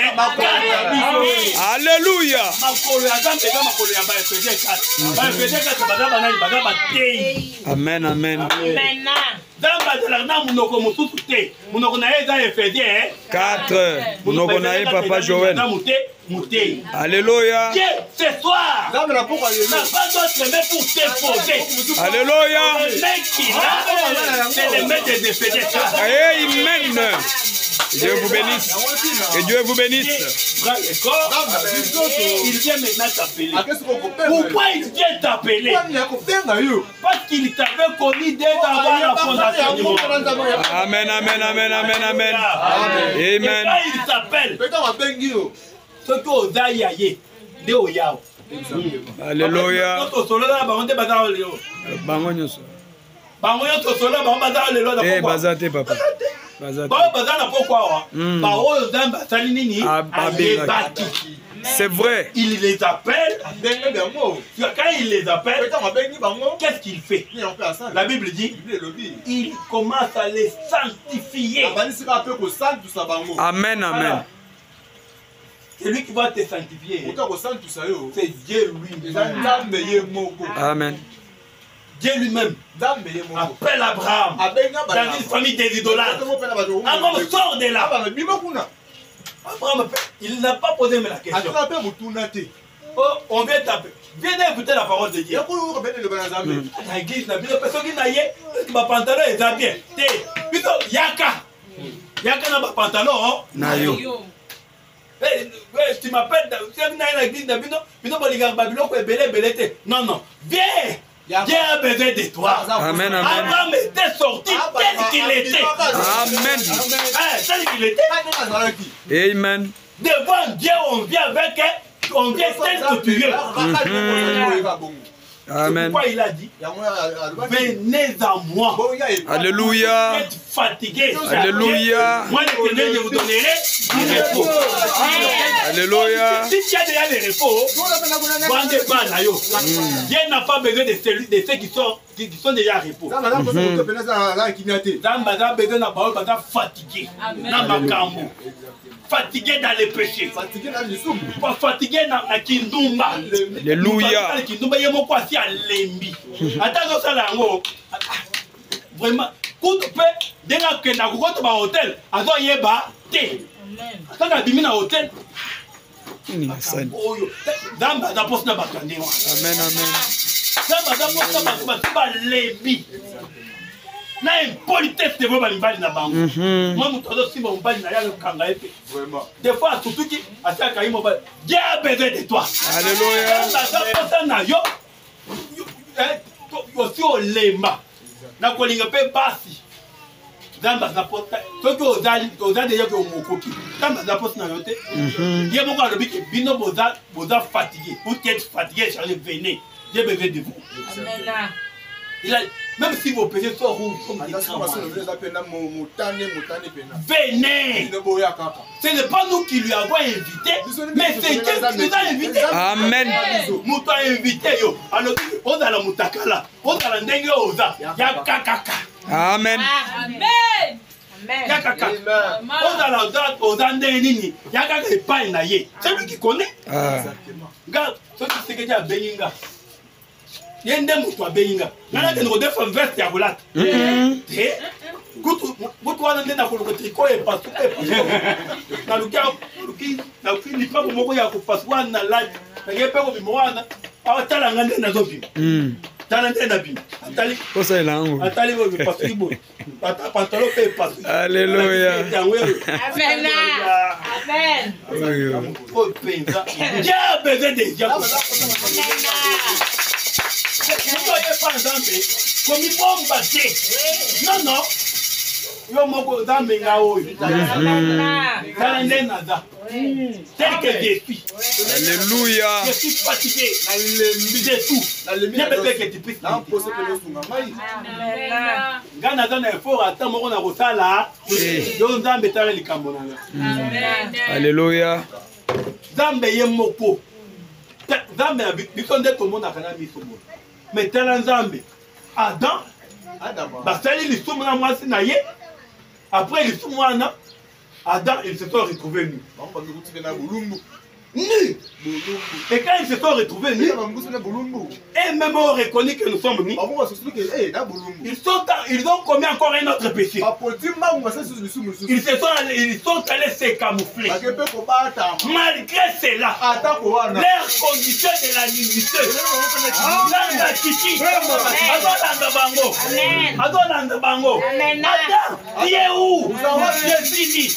Alléluia. Amen, amen. Amen. 4. Nous connaissons Papa Joël. Alléluia. Dieu, ce soir, n'a pas d'autre main pour t'imposer. Alléluia. Le mec qui l'a, c'est le maître des Éphésiens. Amen. Dieu vous bénisse. Et Dieu vous bénisse. Il vient maintenant t'appeler. Pourquoi il vient t'appeler? Parce qu'il t'avait connu dès avant la fondation du monde. Amen, amen, amen, amen, amen. Et Amen. quand il t'appelle, ce que vous avez, de Oyao. Alléluia. Eh, bazate, papa. C'est vrai. Il les appelle. Quand il les appelle, qu'est-ce qu'il fait? La Bible dit, il commence à les sanctifier. Amen, amen. C'est lui qui va te sanctifier. C'est Dieu lui-même. Amen. Dieu lui-même appelle Abraham dans une famille des idolâtres. Abraham sort de là. Abraham, il n'a pas posé la question. Oh, on vient taper. Viens écouter la parole de Dieu. La église n'a pas personne qui n'a pas de pantalon et ça bien. Yaka. Yaka n'a pas de pantalon. Tu m'appelles, tu es dans l'église de non, non. Viens. Dieu a besoin de toi. Amen, amen. Abraham était sorti tel qu'il était. Amen. Tel qu'il était. Amen. Devant Dieu, on vient avec, on vient tel que tu es. Amen. Pourquoi il a dit, venez à moi. Alléluia. Vous êtes fatigué. Alléluia. Moi, l'Éternel, je vous donnerai du repos. Alléluia. Si tu as déjà le repos, Dieu n'a pas besoin de ceux qui sont déjà à repos. Fatigué. Fatigué dans les péchés. Fatigué dans la kindumba. Alléluia. Vraiment, quand tu peux, dès que tu as un hôtel, tu as quand tu as un hôtel, Amen, amen. Na impolitesse de vos balibali na bango. Moi mutozo simba mbali na yalo kanga epe. Vraiment. Des fois surtout qui ataka yimo ba. Dieu a besoin de toi. Alléluia. Na yo. Yo si olemba. Na kolinga pe basi. Zamba zapota. Soki ozali yo ko mokoki. Zamba zapota na yote. Dieu moko alobi ke bino boza fatigué. Vous êtes fatigué, chargé venez. Dieu a besoin de vous. Amen. Même si vos péchés sont rouges, venez. Ce n'est pas nous qui lui avons invité, mais c'est Dieu qui nous a invités. Amen. Nous t'avons invité. Alors, on a la moutakala, on a la ndenge oza, yakakaka. Amen. Amen. Yakaka. On a la date oza ndenge yakaka epai na ye. C'est lui qui connaît. Regarde, ce qui c'est que tu as béninga. Yende mutu abeyinga nana ke ngo defa veste ya kulata kutu wana ndenda ko tricot e pasu na luki ni pa moko ya ko pasu wana light na yepe ko bimwana awatala ngande na zobi tala ndenda bi atali kosa elango atali ko pasu ibo ata pantalon pe pasu. Alléluia. Amen. Amen. Ko penza ya besoin de Dieu. Vous n'avez pas d'âme, comme il bombe batté. Non, non. Yo moko d'âme ngao. Tel que je suis. Alléluia. Je suis fatigué. De tout. Je veux que tu puisses. Gana gana effort attends moko na kosala. Yo nzambe tala likambo nanga. Alléluia. Nzambe ye moko. Nzambe na biso nde tomona kana biso. Mais tel Nzambe, Adam, basali lisumu na mwasi na ye. Après lisumu wana, Adam, ils se sont retrouvés nus. Nus. Et quand ils se sont retrouvés nus, et même on reconnaît que nous sommes nus, ils ont commis encore un autre péché. Ils sont allés se camoufler. Malgré cela, leur condition de la nudité, Adolanda Bango, Adam, tu es où? Je suis dit,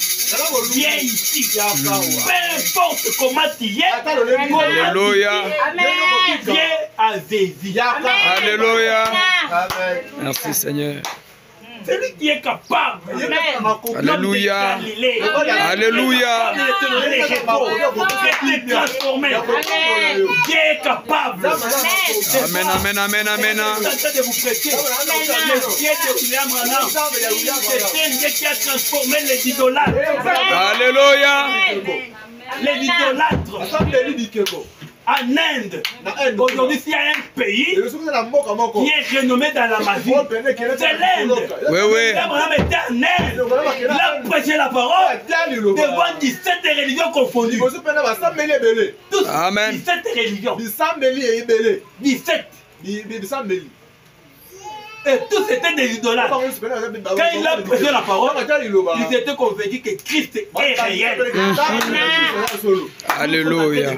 viens ici. Peu importe comment tu es, Alléluia. viens à Zézi. Alléluia. Merci Seigneur. C'est lui qui est capable. Alléluia. Alléluia. De transformer. Dieu est capable. Amen, amen, amen, amen. De vous prêter. C'est un Dieu qui a transformé les idolâtres. Alléluia. Les idolâtres. En Inde, aujourd'hui, s'il y a un pays qui est renommé dans la magie, c'est l'Inde. Oui, oui. Abraham était en Inde. Il a prêché la parole devant 17 religions confondues. Tous, Amen. 17 religions. 17. Et tous étaient des idolâtres. Quand il a prêché la parole, ils étaient convaincus que Christ est réel. Alléluia.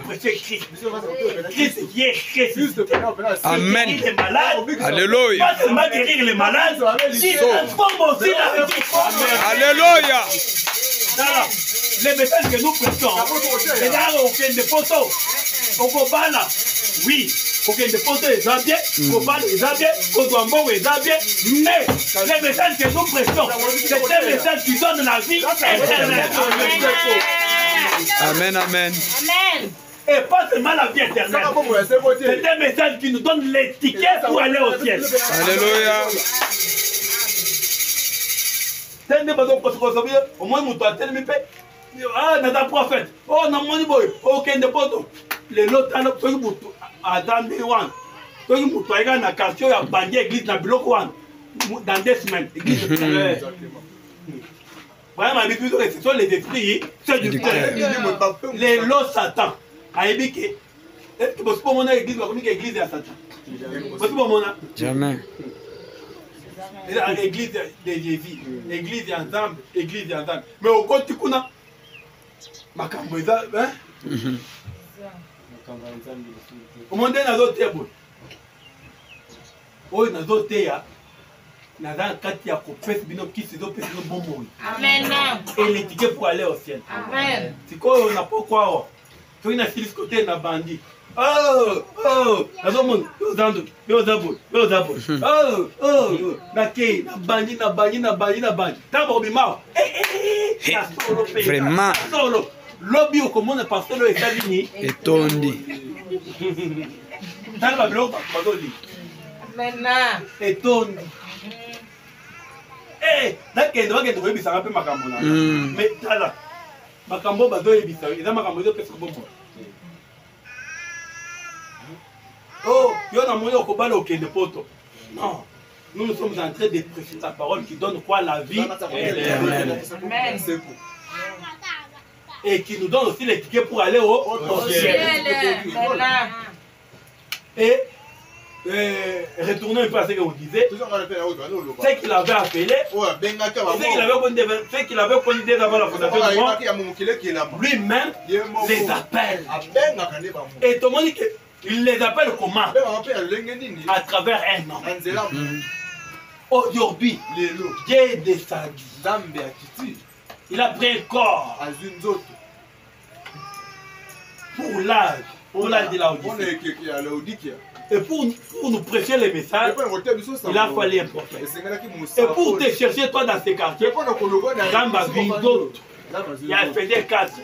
Christ qui est ressuscité. Amen. Il est malade. Alléluia. Pas seulement guérir les malades, il transforme aussi la vie. Alléluia. Alors, les messages que nous prêchons, c'est dans aucun des poteaux. Au Kobana, oui. Aucun des poteaux est bien, Kobana est bien, Kodouambon est bien, mais les messages que nous prêchons, c'est un message qui donne la vie éternelle. Amen, amen. Amen. Et pas seulement la vie éternelle. C'est un message qui nous donne l'étiquette pour aller au ciel. Alléluia. Au moins, mon toit, tel me paie. Ah, n'a pas prophète. Oh, non, mon boy. Aucun des poteaux. Les lots, Adam de One. Donc, il y a un quartier qui a bandé l'église dans bloc One. Dans 2 semaines. Église de Frère. Vraiment, ce sont les esprits, c'est du frère. Les lots Satan. Est-ce que vous pouvez l'église l'église de Satan? Vous pouvez Jamais. L'église de Jésus, l'église ensemble, église ensemble. Mais au côté qu'on a, hein? Au monde n'a d'autres tables. Oh, n'a d'autres tables. N'a pas de confesse, bino qui se doit payer le bon mot. Amen. Et les tickets pour aller au ciel. Amen. C'est quoi, on n'a pas quoi. Tu as ce côté, n'a bandit. Oh, oh, na zo mon, yo zando, yo zabo. Oh, na ke, na bandi. Tabo bimao. Vraiment. Solo. Lobby au commande pasteur aux États-Unis. Et tondi. Dans la blog, Badoli. Amen. Et tondi. Eh, d'accord, on va bisa un peu makambo na. Mais tala. Makambo Badoli bisa, il a makambo de qu'est-ce que bon. Oh, il y a un moyen de combattre au Kendepoto. Non, nous sommes en train de prêcher la parole qui donne quoi? La vie éternelle. Et qui nous donne aussi les tickets pour aller au ciel. Et retournons un peu à ce que vous disiez. C'est qu'il avait appelé, c'est qu'il avait connu dès avant la fondation du monde, lui-même les appelle. Et tout le monde dit que il les appelle comment? À travers un homme. Aujourd'hui, Dieu est descendu. Il a pris un corps pour l'âge de la Odyssée. Et pour nous prêcher les messages, il a fallu un prophète. Et pour te chercher toi dans ces quartiers, dans ma vie d'autres, il a fait des quatre.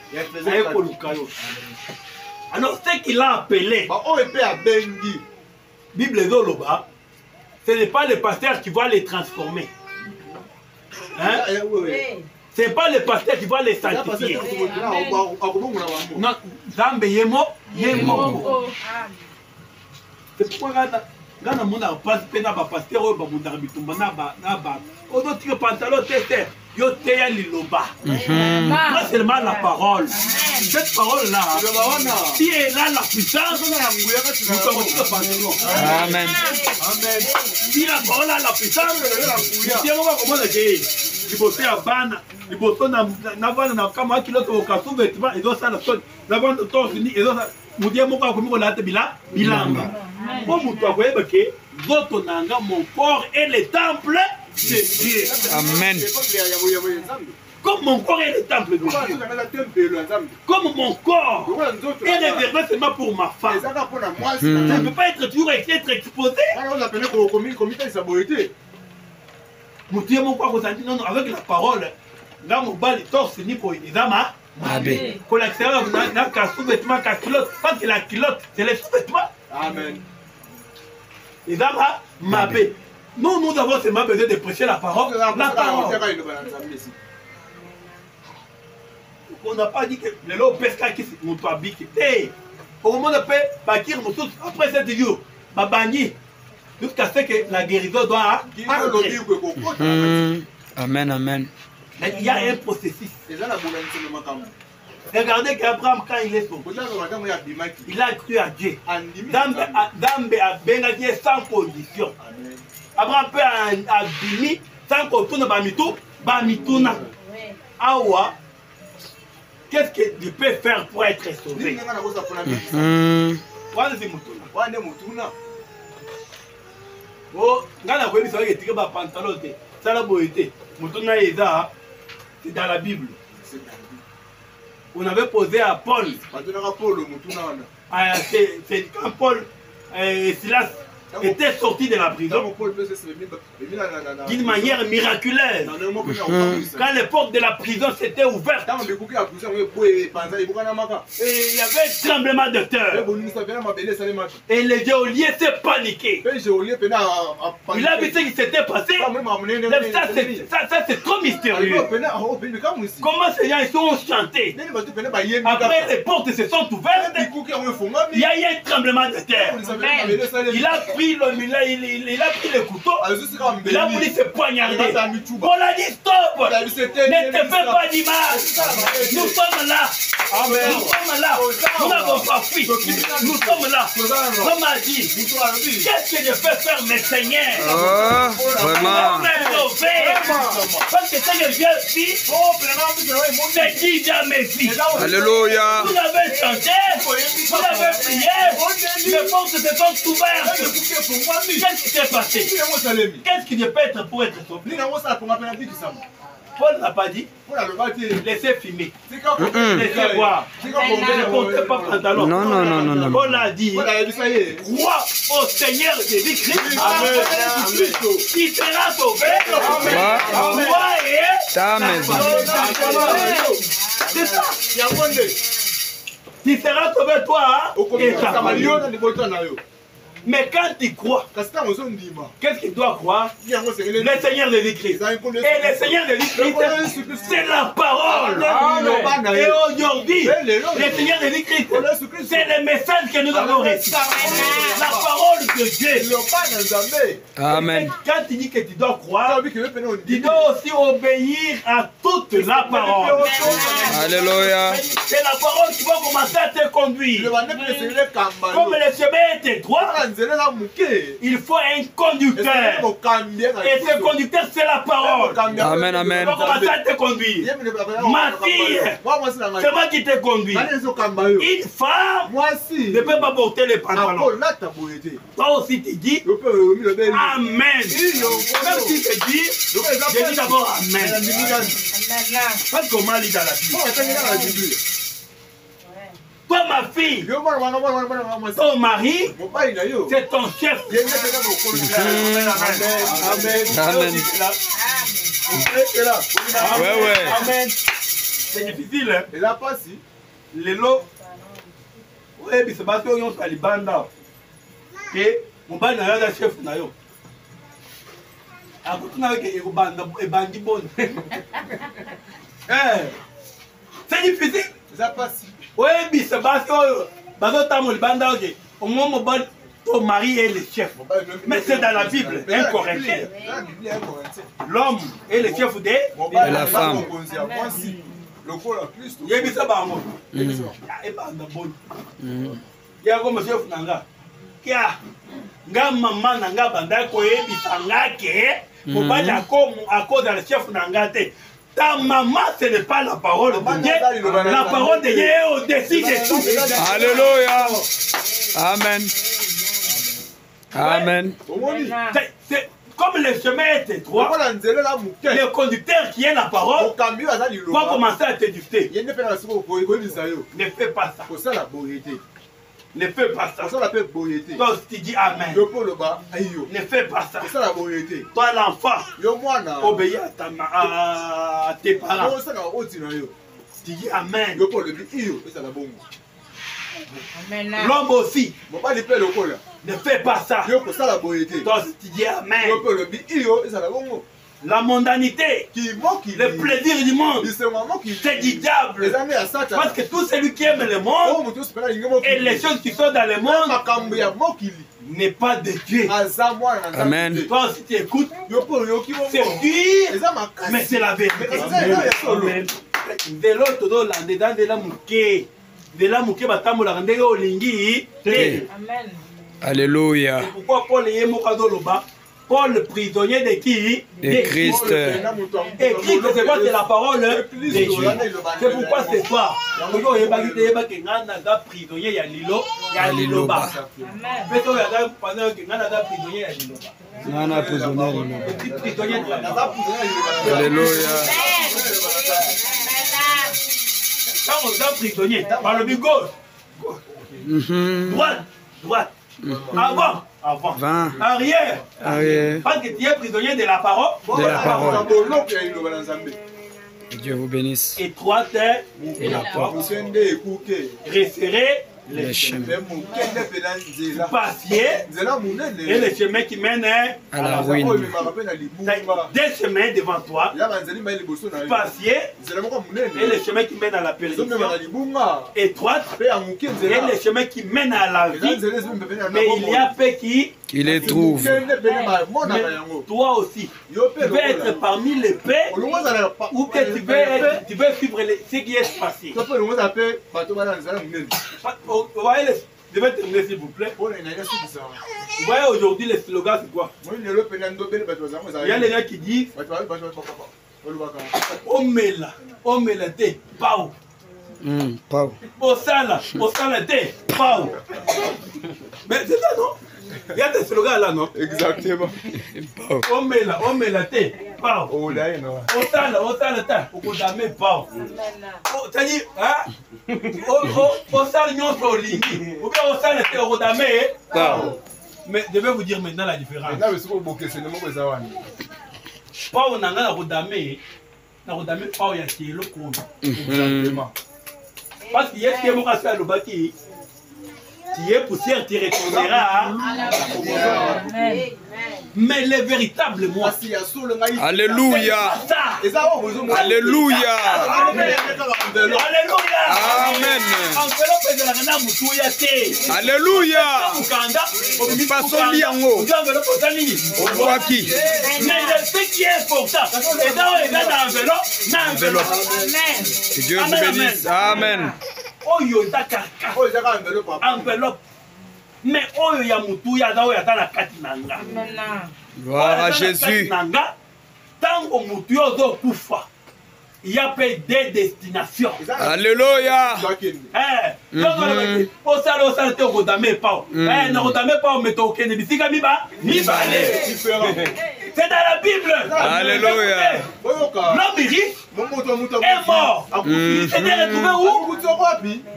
Alors, ce qu'il a appelé, Bible Zoloba, ce n'est pas le pasteur qui va les transformer. Hein? Ce n'est pas le pasteur qui va les sanctifier. Non, Zambe Yemo, Yemo. C'est pourquoi dans le monde, on passe à un pasteur, on va on pantalon, yo teya liloba. Pas seulement la parole. Cette parole-là, si elle a la puissance, nous sommes tous le pantalon. Amen. Si la parole a la puissance, nous sommes comment le dire. Il faut faire ban, il faut faire na kama kiloto okasu vêtements et donc ça la sonne. La vente torse ni et donc nous disons quoi comme on l'a bilamba. Pour vous voyez que votre nanga mon corps est le temple de Dieu. Amen. Comme mon corps est le temple de Dieu. Comme mon corps est réservé seulement pour ma femme. Ça ne peut pas être toujours exposé. Non, avec la parole, là, mon bal est torse ni pour les dames. Quand l'extérieur n'a qu'un sous-vêtement, qu'un culotte, pas que la culotte, c'est les sous-vêtements. Amen. Les dames, mabé. Nous avons seulement besoin de prêcher la parole. La parole. On n'a pas dit que le lot pesca qui nous habite. Au moment de paix, Bakir Moussous, après 7 jours, Babani, jusqu'à ce que la guérison doit entrer. Amen, amen. Mais il y a un processus. Regardez qu'Abraham, quand il est sauvé, il a cru à Dieu. Dambe a béni sans condition. Abraham peut abîmer sans qu'on tourne Bamituna. Awa, qu'est-ce que tu peux faire pour être sauvé? Oh, c'est dans la Bible. On avait posé à Paul. C'est quand Paul et Silas étaient sortis de la prison d'une manière miraculeuse. Quand les portes de la prison s'étaient ouvertes, et il y avait un tremblement de terre. Et le geôlier s'est paniqué. Il a vu ce qui s'était passé. Ça c'est trop mystérieux. Comment ces gens ils ont chanté? Après les portes se sont ouvertes. Il y a eu un tremblement de terre. Il a pris le couteau, il a voulu se poignarder. On a dit stop, ne te fais pas d'image. Nous sommes là. Nous sommes là. Nous n'avons pas fui. Nous sommes là. On m'a dit, qu'est-ce que je peux faire, mes seigneurs? Vraiment. Parce que ce que je viens ici, c'est qui vient mes vies. Alléluia. Vous avez chanté, vous avez prié, les portes se sont ouvertes. Qu'est-ce qui s'est passé? Qu'est-ce qui peut être pour être sauvé? Paul n'a pas dit, laissez filmer, laissez voir, ne portez pas pantalon. Non. Paul a dit, crois au Seigneur Jésus-Christ, qui sera sauvé. Ta maison. C'est ça. Qui sera sauvé toi et ta famille. Mais quand tu crois, qu'est-ce qu'il doit croire? Le Seigneur de Jésus-Christ. Et le Seigneur de Jésus-Christ, c'est la parole. Et aujourd'hui, le Seigneur de Jésus-Christ, c'est le message que nous avons reçu. La parole de Dieu. Amen. Quand tu dis que tu dois croire, tu dois aussi obéir à toute la parole. Alléluia. C'est la parole qui va commencer à te conduire. Comme le chemin est étroit, il faut un conducteur. Et ce conducteur, c'est la parole. Amen, amen. Il va commencer à te conduire. Ma fille, c'est moi qui te conduis. Une femme ne peut pas porter les pantalons. Toi aussi, tu dis Amen. Même si tu dis, je dis d'abord Amen. Parce qu'on m'a lu dans la Bible. Toi, ma fille, ton mari, c'est ton chef. Amen. Ouais. Amen. C'est difficile, hein? Et là, pas si. Les lots, ouais, mais c'est parce qu'ils ont fait les bandes. Et mon bande n'a pas de chef. À côté, on a des bandits bonnes. C'est difficile. Ça passe. Oui, mais c'est parce que au moment où ton mari est le chef. Mais c'est dans la Bible, un Corinthien. L'homme est le chef de la femme. Il y a ça bango. Il y a comme chef nanga. Kia nga maman nanga banda ko yebisa ngake mobali à cause de le chef nanga te. Ta maman, ce n'est pas la parole de Dieu. La parole de Dieu est au-dessus de tout. Alléluia. Amen. Amen. C'est comme le chemin est étroit, le conducteur qui est la parole va commencer à te dicter. Ne fais pas ça. Ne fais pas ça. Toi, tu dis Amen. Ne fais pas ça. Toi, l'enfant, obéis à tes parents. Tu dis Amen. L'homme aussi. Ne fais pas ça. Toi, tu dis Amen. La mondanité, le plaisir du monde, c'est du diable. Parce que tout celui qui aime le monde et les choses qui sont dans le monde n'est pas de Dieu. Amen. Toi aussi tu écoutes, c'est dur, mais c'est la vérité. Alléluia. C'est pourquoi Paul est Paul, prisonnier de qui? De Christ. Et Christ, c'est quoi? C'est la parole de Dieu. C'est pourquoi ce soir, prisonnier ya liloba. Alléluia. Quand on est prisonnier, par le but gauche, droite, avant, arrière. Parce que tu es prisonnier de la parole. Que Dieu vous bénisse. Étroite et la porte. Resserrez les chemins. Passier et les chemins qui mènent à la ruine. Des chemins devant toi. Passier et les chemins qui mènent à la perdition. Étroite et les chemins qui mènent à la vie. Mais il y a peu qui les trouve. Mais toi aussi, tu veux être parmi les paix ou que tu veux suivre ce qui est passé. Vous voyez, je vais terminer s'il vous plaît. Vous voyez aujourd'hui les slogans c'est quoi? Il y a les gens qui disent Omela, Omela te, Pau. Osala te, Pau. Mais c'est ça non? Il y a des slogans là non? Exactement. Omela te, Pau. Osala te, Okodame Pau. C'est-à-dire, Osala nyonso olingi. Ou bien Osala te, Okodame Pau. Mais je vais vous dire maintenant la différence. Pau nanga na Okodame Pau ya kielo kono. Parce qu'il y a ce qui est mon casse à l'obaki. Qui est poussière qui retournera. Mais les véritables moi. Alléluia. Alléluia. Alléluia. Amen. Alléluia. Passons liango. Mais ce qui est important, c'est dans l'enveloppe. Que Dieu vous bénisse. Amen. Oyo dakaka. Enveloppe. Mais oyo ya mutu ya dawo ya tala kati nanga. Gloire à Jésus. Tango mutu yo zo kufa. Il y a pas des destinations. Alléluia. Osala te okodame pao. Na okodame pao metoke ne bisika miba. C'est dans la Bible. Alléluia. L'homme riche est mort. Il s'est retrouvé où?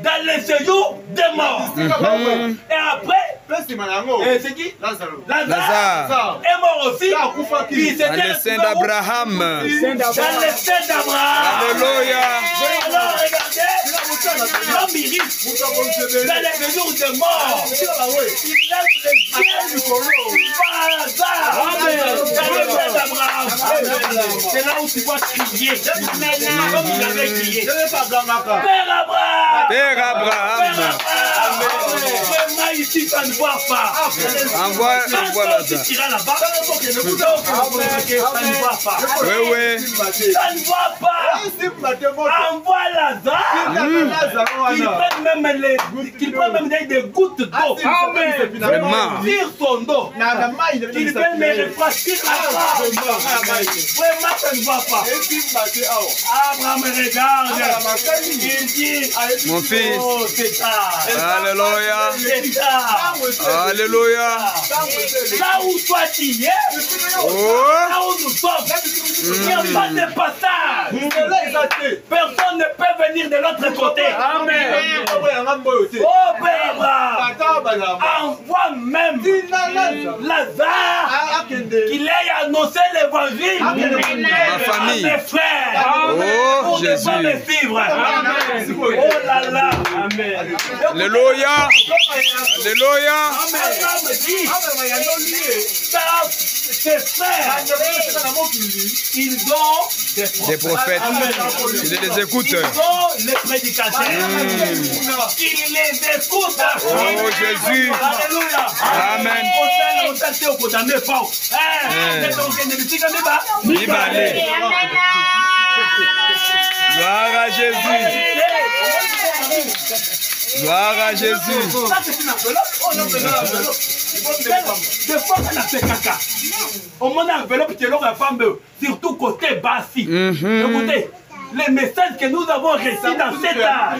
Dans les séjours des morts. Et après, c'est qui? Lazare est mort aussi. Dans le sein d'Abraham. Dans le sein d'Abraham. Alléluia. Alors regardez, l'homme riche dans les séjours des morts. Il laisse les ciels par hasard. C'est là où tu vois crier. Comme il avait crié. Père Abraham. Père Abraham. Vraiment ici, ça ne voit pas. Envoie Lazare. Ça ne voit pas. Oui. Ça ne voit pas. Envoie Lazare. Qu'il prenne même des gouttes d'eau. Vraiment. Tire son dos. Qu'il prenne mes refroidir la part. Vraiment, ça ne va pas. Abraham regarde. Il dit, mon fils. Oh, c'est ça. Alléluia. C'est ça. Alléluia. Là où toi tu es, là où nous sommes, il n'y a pas de passage. Personne ne peut venir de l'autre côté. Amen. Oh Père Abraham, envoie même Lazare qu'il ait annoncé l'évangile à mes frères. Oh Jésus. Pour me suivre. Oh là là. Amen. Alléluia. Alléluia. ses frères, ils ont Des prophètes. Il les écoute. ils ont les prédicateurs. Ils les écoutent. Oh Jésus. Alléluia. Amen. Gloire à Jésus. Gloire à Jésus. Surtout côté Bassi. Écoutez, les messages que nous avons reçus dans cet âge,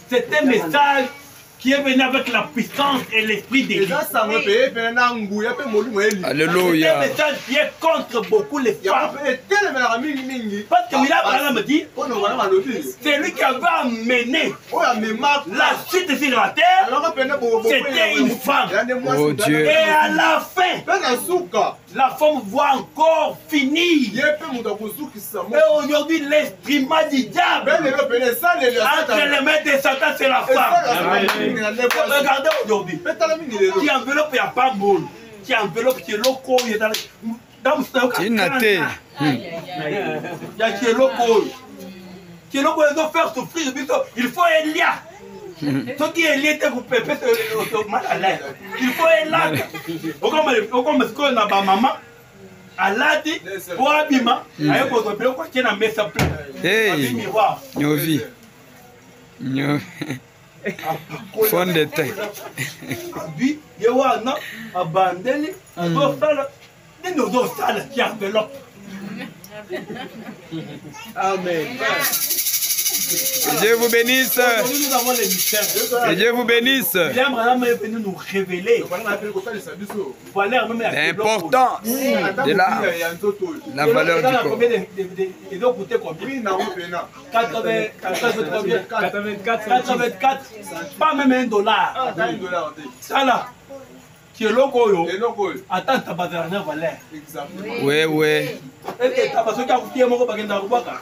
c'est un message qui est venu avec la puissance et l'esprit de Dieu. Alléluia. C'est un message qui est contre beaucoup les femmes. Parce que Abraham me dit, c'est lui qui avait amené la suite sur la terre, c'était une femme. Oh Dieu. Et à la fin, la femme va encore finir. Et aujourd'hui, l'instrument du diable entre les mains de Satan, c'est la femme. Regardez aujourd'hui, qui enveloppe à Pamboul, qui enveloppe qui est loco, il est dans Inaté. il y a qui est loco, il doit faire souffrir, il faut Elia. Ce qui est lié, mal à l'aise. Il faut Elia. Comme ce qu'on a maman, à l'adi, pour abîmer, avec votre bloc, qui est dans mes sapins. Hey, Nyovi. Fond de teint. Lui, il y a un abandonné, un dossal, et nos dossales qui enveloppent. Amen. Dieu vous bénisse. Aujourd'hui, nous avons les mystères. Que Dieu vous bénisse. Madame est venue nous révéler. L'importance de la valeur du corps. Il doit coûter combien? 84. Pas même $1. Ça là, qui est loco, attends, ta dernière valeur. Oui, oui.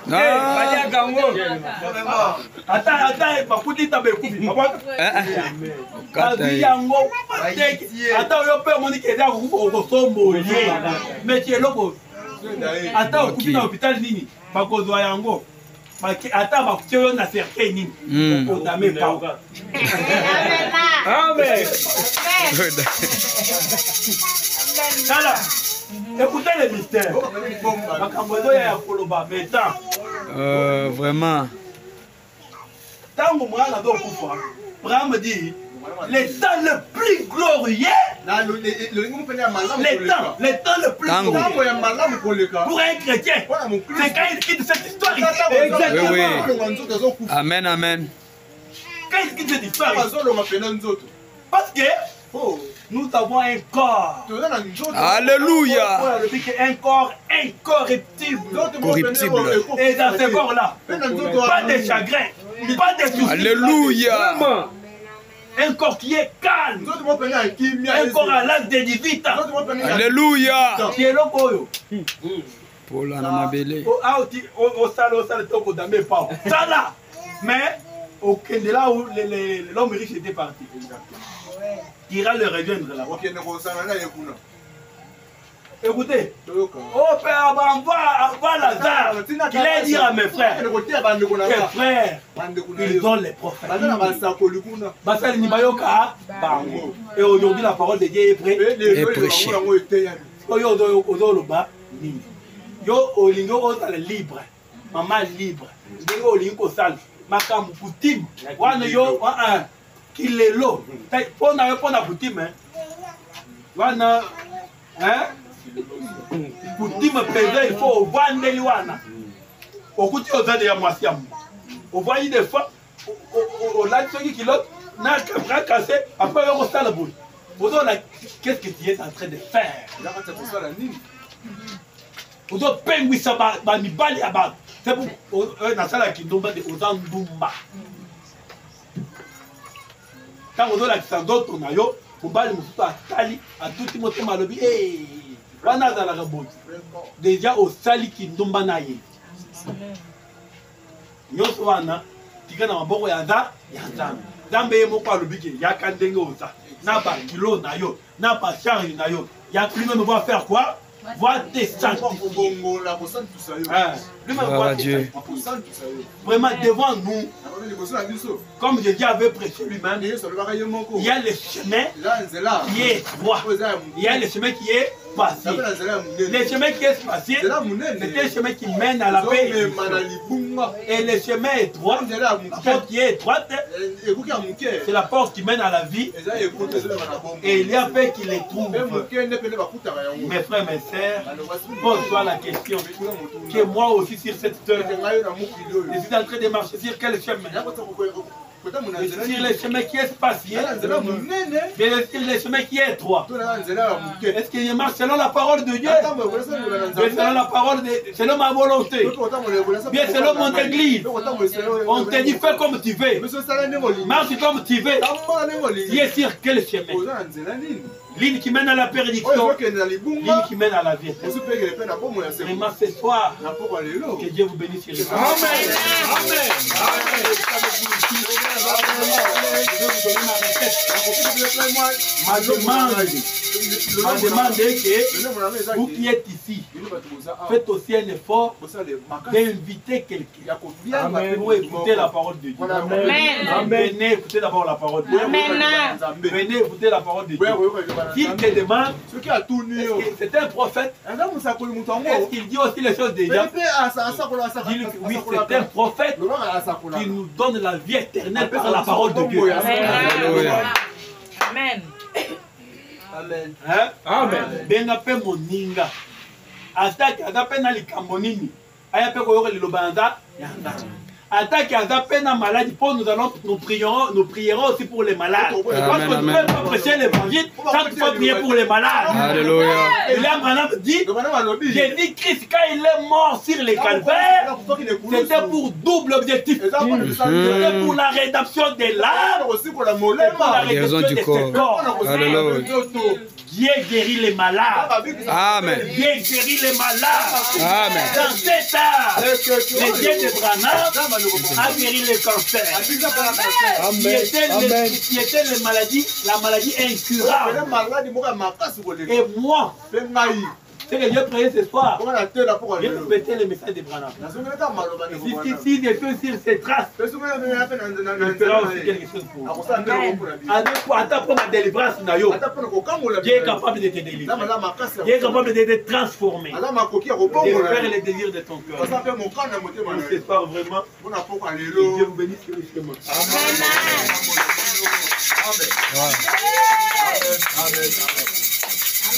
Non. Écoutez les mystères. Vraiment. Abraham dit, les temps le plus glorieux, les temps le plus glorieux pour un chrétien, c'est quand il quitte cette histoire. Oui. Amen, amen. Quand il quitte cette histoire, parce que nous avons un corps. Alléluia. Un corps incorruptible. Corruptible. Et dans ce corps-là, pas de chagrin, pas de soucis. Alléluia. Un corps qui est calme. Un corps à l'âge de 18 ans. Alléluia. Qui est loco. Pour la namabele. Ça là. Mais au Kendela où l'homme riche était parti. Il ira le rejoindre là. Écoutez, oh père, envoie Lazare, qu'il aille dire à mes frères, ils ont les prophètes. Et aujourd'hui la parole de Dieu est prêchée. Yo olingo ozala libre, maman libre. Ndenge olingo sala, makambu coutume. Wana yo kilelo. Pona coutume. Wana coutume pèse, il faut vendre wana. Okuti ozade ya mwasiamu. Ovoyi des fois au lac qui kilote na bras cassé après on sala boule. Qu'est-ce que tu es en train de faire? Vous doit peindre ça ba mibali aba. C'est pour na sala ki ndomba de ozandumba. Quand vous la kisandoto na yo, mobali mususu atali atuti motema lobi wana za la rabot. Déjà au sali ki ndomba na ye. Nyonso wana tika na maboko ya nzambe. Nzambe ye moko alobi ke yakandenge oza. Na ba kilo na yo, na ba charge na yo. Il y a lui-même va faire quoi? Va te sanctifier. Gloire à Dieu. Vraiment devant nous, comme Jésus avait prêché lui-même, il y a le chemin qui est droit. Il y a le chemin qui est passé. Le chemin qui est passé, c'est un chemin qui mène à la paix. Et le chemin est droit, la porte qui est étroite, c'est la porte qui mène à la vie. Et il y a paix qui les trouve. Mes frères, mes sœurs, pose-toi la question que moi aussi sur cette terre, je suis en train de marcher sur quel chemin? Sur le chemin qui est spacieux, sur le chemin qui est étroit. Est-ce que je marche selon la parole de Dieu? Selon la parole de selon ma volonté? Bien selon mon église? On te dit fais comme tu veux. Marche comme tu veux. Tu es sur quel chemin? Ligne qui mène à la perdition, ligne qui mène à la vie. Vraiment ce soir, que Dieu vous bénisse. Amen. Ma demande est que vous qui êtes ici, faites aussi un effort d'inviter quelqu'un pour écouter la parole de Dieu. Venez écouter d'abord la parole de Dieu. Venez écouter la parole de Dieu. S'il te demande, c'est un prophète, est-ce qu'il dit aussi les choses déjà? Oui, c'est un prophète qui nous donne la vie éternelle par la parole de Dieu. Amen. Amen. Amen. Benga pe moninga. Ataki agape na likambo nini. Aya pe koyoka lilobanza yanga. Attaque à la maladie, pour nous prierons aussi pour les malades. Parce qu'on ne peut pas prêcher l'évangile sans qu'il faut prier pour les malades. Alléluia. Et là, madame dit, Jésus-Christ, quand il est mort sur les calvaires, c'était pour double objectif. C'était pour la rédemption des l'âme, pour la rédemption du corps. Alléluia. Dieu guérit les malades. Amen. Dieu guérit les malades. Amen. Dans cet art, le Dieu de Branham a guéri le cancer. Qui était les maladies, la maladie incurable. Et moi, c'est que Dieu prié ce soir. Je répétais le message de Branham. Si je suis sur ces traces, je ferai aussi quelque chose pour vous. Attends pour ma délivrance. Dieu est capable de te délivrer. Dieu est capable de te transformer. De faire les désirs de ton cœur. Ce soir vraiment, que Dieu vous bénisse sur le chemin.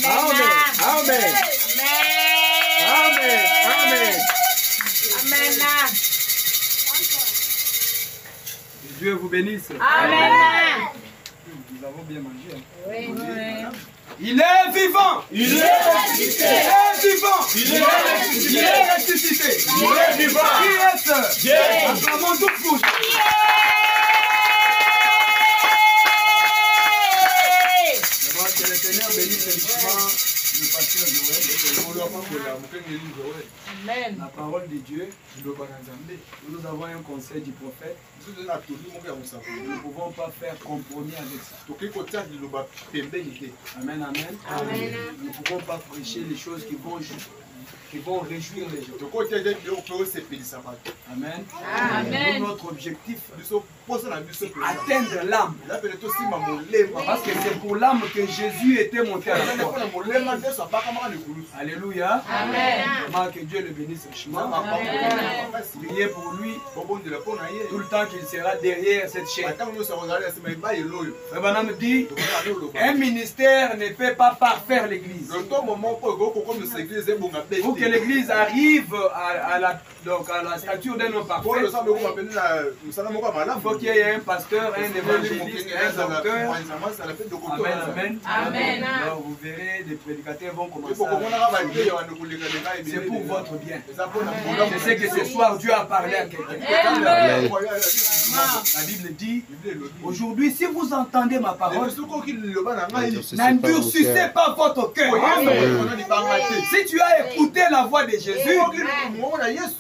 Amen. Amen. Amen. Amen. Amen. Dieu vous bénisse. Amen. Nous avons bien mangé. Oui. Il est vivant. Il est ressuscité. Il est vivant. Il est ressuscité. Il est ressuscité. Il est vivant. Qui est-ce? Dieu. Acclamons toute bouche. Que le Seigneur bénisse richement le pasteur Joël. Amen. La parole de Dieu, nous avons un conseil du prophète. Nous ne pouvons pas faire compromis avec ça. Amen, amen. Amen. Nous ne pouvons pas prêcher les choses qui vont réjouir les gens. Amen. Amen. Notre objectif, atteindre l'âme. Parce que c'est pour l'âme que Jésus était monté à la croix. Alléluia. Amen. Que Dieu le bénisse richement. Priez pour lui tout le temps qu'il sera derrière cette chaîne. Branham dit, un ministère ne fait pas parfaire l'église. Pour que l'église arrive à la stature d'un homme parfait, il faut qu'il y ait un pasteur, un évangéliste, un docteur. Amen, amen. Alors vous verrez, les prédicateurs vont commencer. C'est pour votre bien. Je sais que ce soir, Dieu a parlé à quelqu'un. La Bible dit, aujourd'hui, si vous entendez ma parole, n'endurcissez pas votre cœur. Si tu as écouté la voix de Jésus,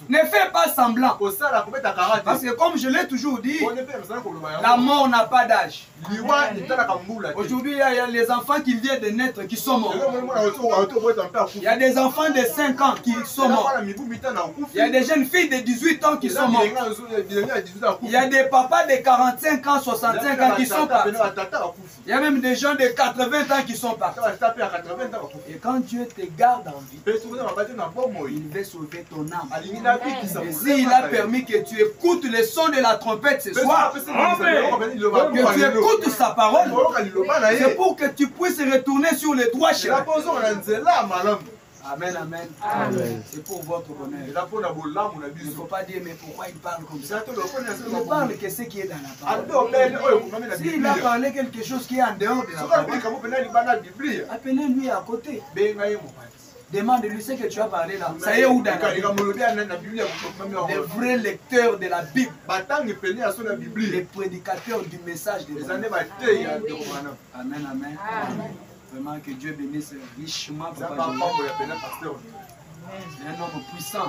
ne fais pas semblant. Parce que comme je l'ai toujours dit, la mort n'a pas d'âge. Aujourd'hui, il y a les enfants qui viennent de naître qui sont morts. Il y a des enfants de 5 ans qui sont morts. Il y a des jeunes filles de 18 ans qui sont mortes. Il y a des papas de 45 ans, 65 ans qui sont partis. Il y a même des gens de 80 ans qui sont partis. Et quand Dieu te garde en vie, il veut sauver ton âme. Et s'il a permis que tu écoutes le son de la trompette ce soir, que tu écoutes sa parole, c'est pour que tu puisses retourner sur les droits chemin. Amen, amen. C'est pour votre bonheur. Il ne faut pas dire, mais pourquoi il parle comme ça? Il ne parle que ce qui est dans la parole. S'il a parlé quelque chose qui est en dehors de la parole, appelez-lui à côté. Demande-lui ce que tu as parlé là. Ça y est où dans la Bible? Les vrais lecteurs de la Bible. Les prédicateurs du message de la Bible. Amen, amen. Vraiment que Dieu bénisse richement. C'est un homme puissant.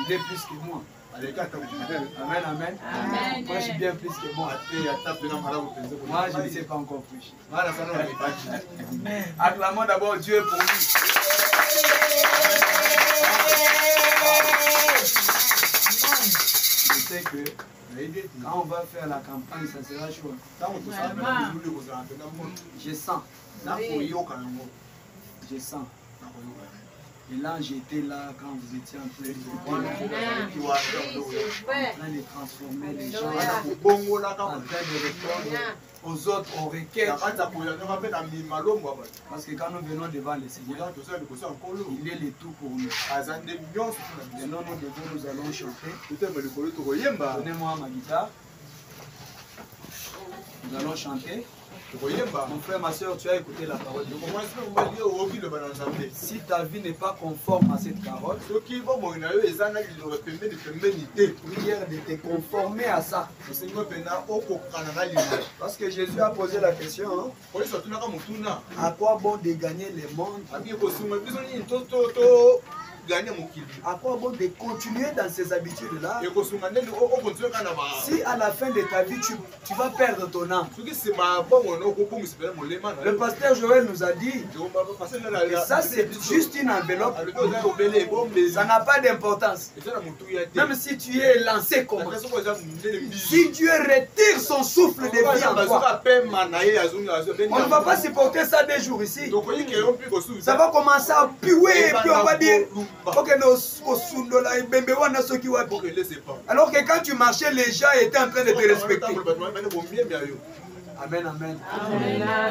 Il est plus que moi. Amen, amen. Moi, je suis bien plus que moi. Moi, je ne sais pas encore prêcher. Acclamons d'abord Dieu pour nous. Je sais que quand on va faire la campagne, ça sera chaud. Je sens. Je sens. Et l'ange était là quand vous étiez en train de transformer les gens, en train de répondre aux autres, aux requêtes. Parce que quand nous venons devant le Seigneur, il est le tout pour nous. Maintenant, nous allons chanter. Donnez-moi ma guitare. Nous allons chanter. Mon frère, ma soeur, tu as écouté la parole de Dieu. Si ta vie n'est pas conforme à cette parole, prière de te conformer à ça. Parce que Jésus a posé la question, hein? À quoi bon de gagner le monde? À quoi bon de continuer dans ces habitudes-là? Si à la fin de ta vie, tu vas perdre ton âme. Le pasteur Joël nous a dit que ça c'est juste une enveloppe. Ça n'a pas d'importance. Même si tu es lancé comme ça. Si Dieu retire son souffle de vie en toi, on ne va pas supporter ça des jours ici. Ça va commencer à puer et puis on va dire alors que quand tu marchais, les gens étaient en train de te respecter. Amen, amen.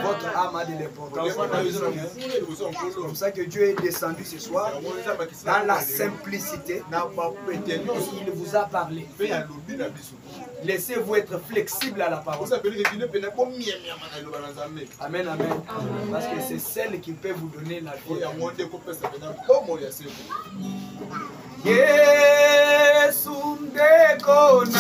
Votre âme a de l'importance. C'est comme ça que Dieu est descendu ce soir dans la simplicité. Il vous a parlé. Laissez-vous être flexible à la parole. Amen, amen. Parce que c'est celle qui peut vous donner la vie. Yesu ndeko na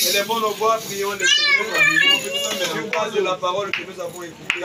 Élevons nos voix, prions le Seigneur. Je crois de la parole que nous avons écoutée.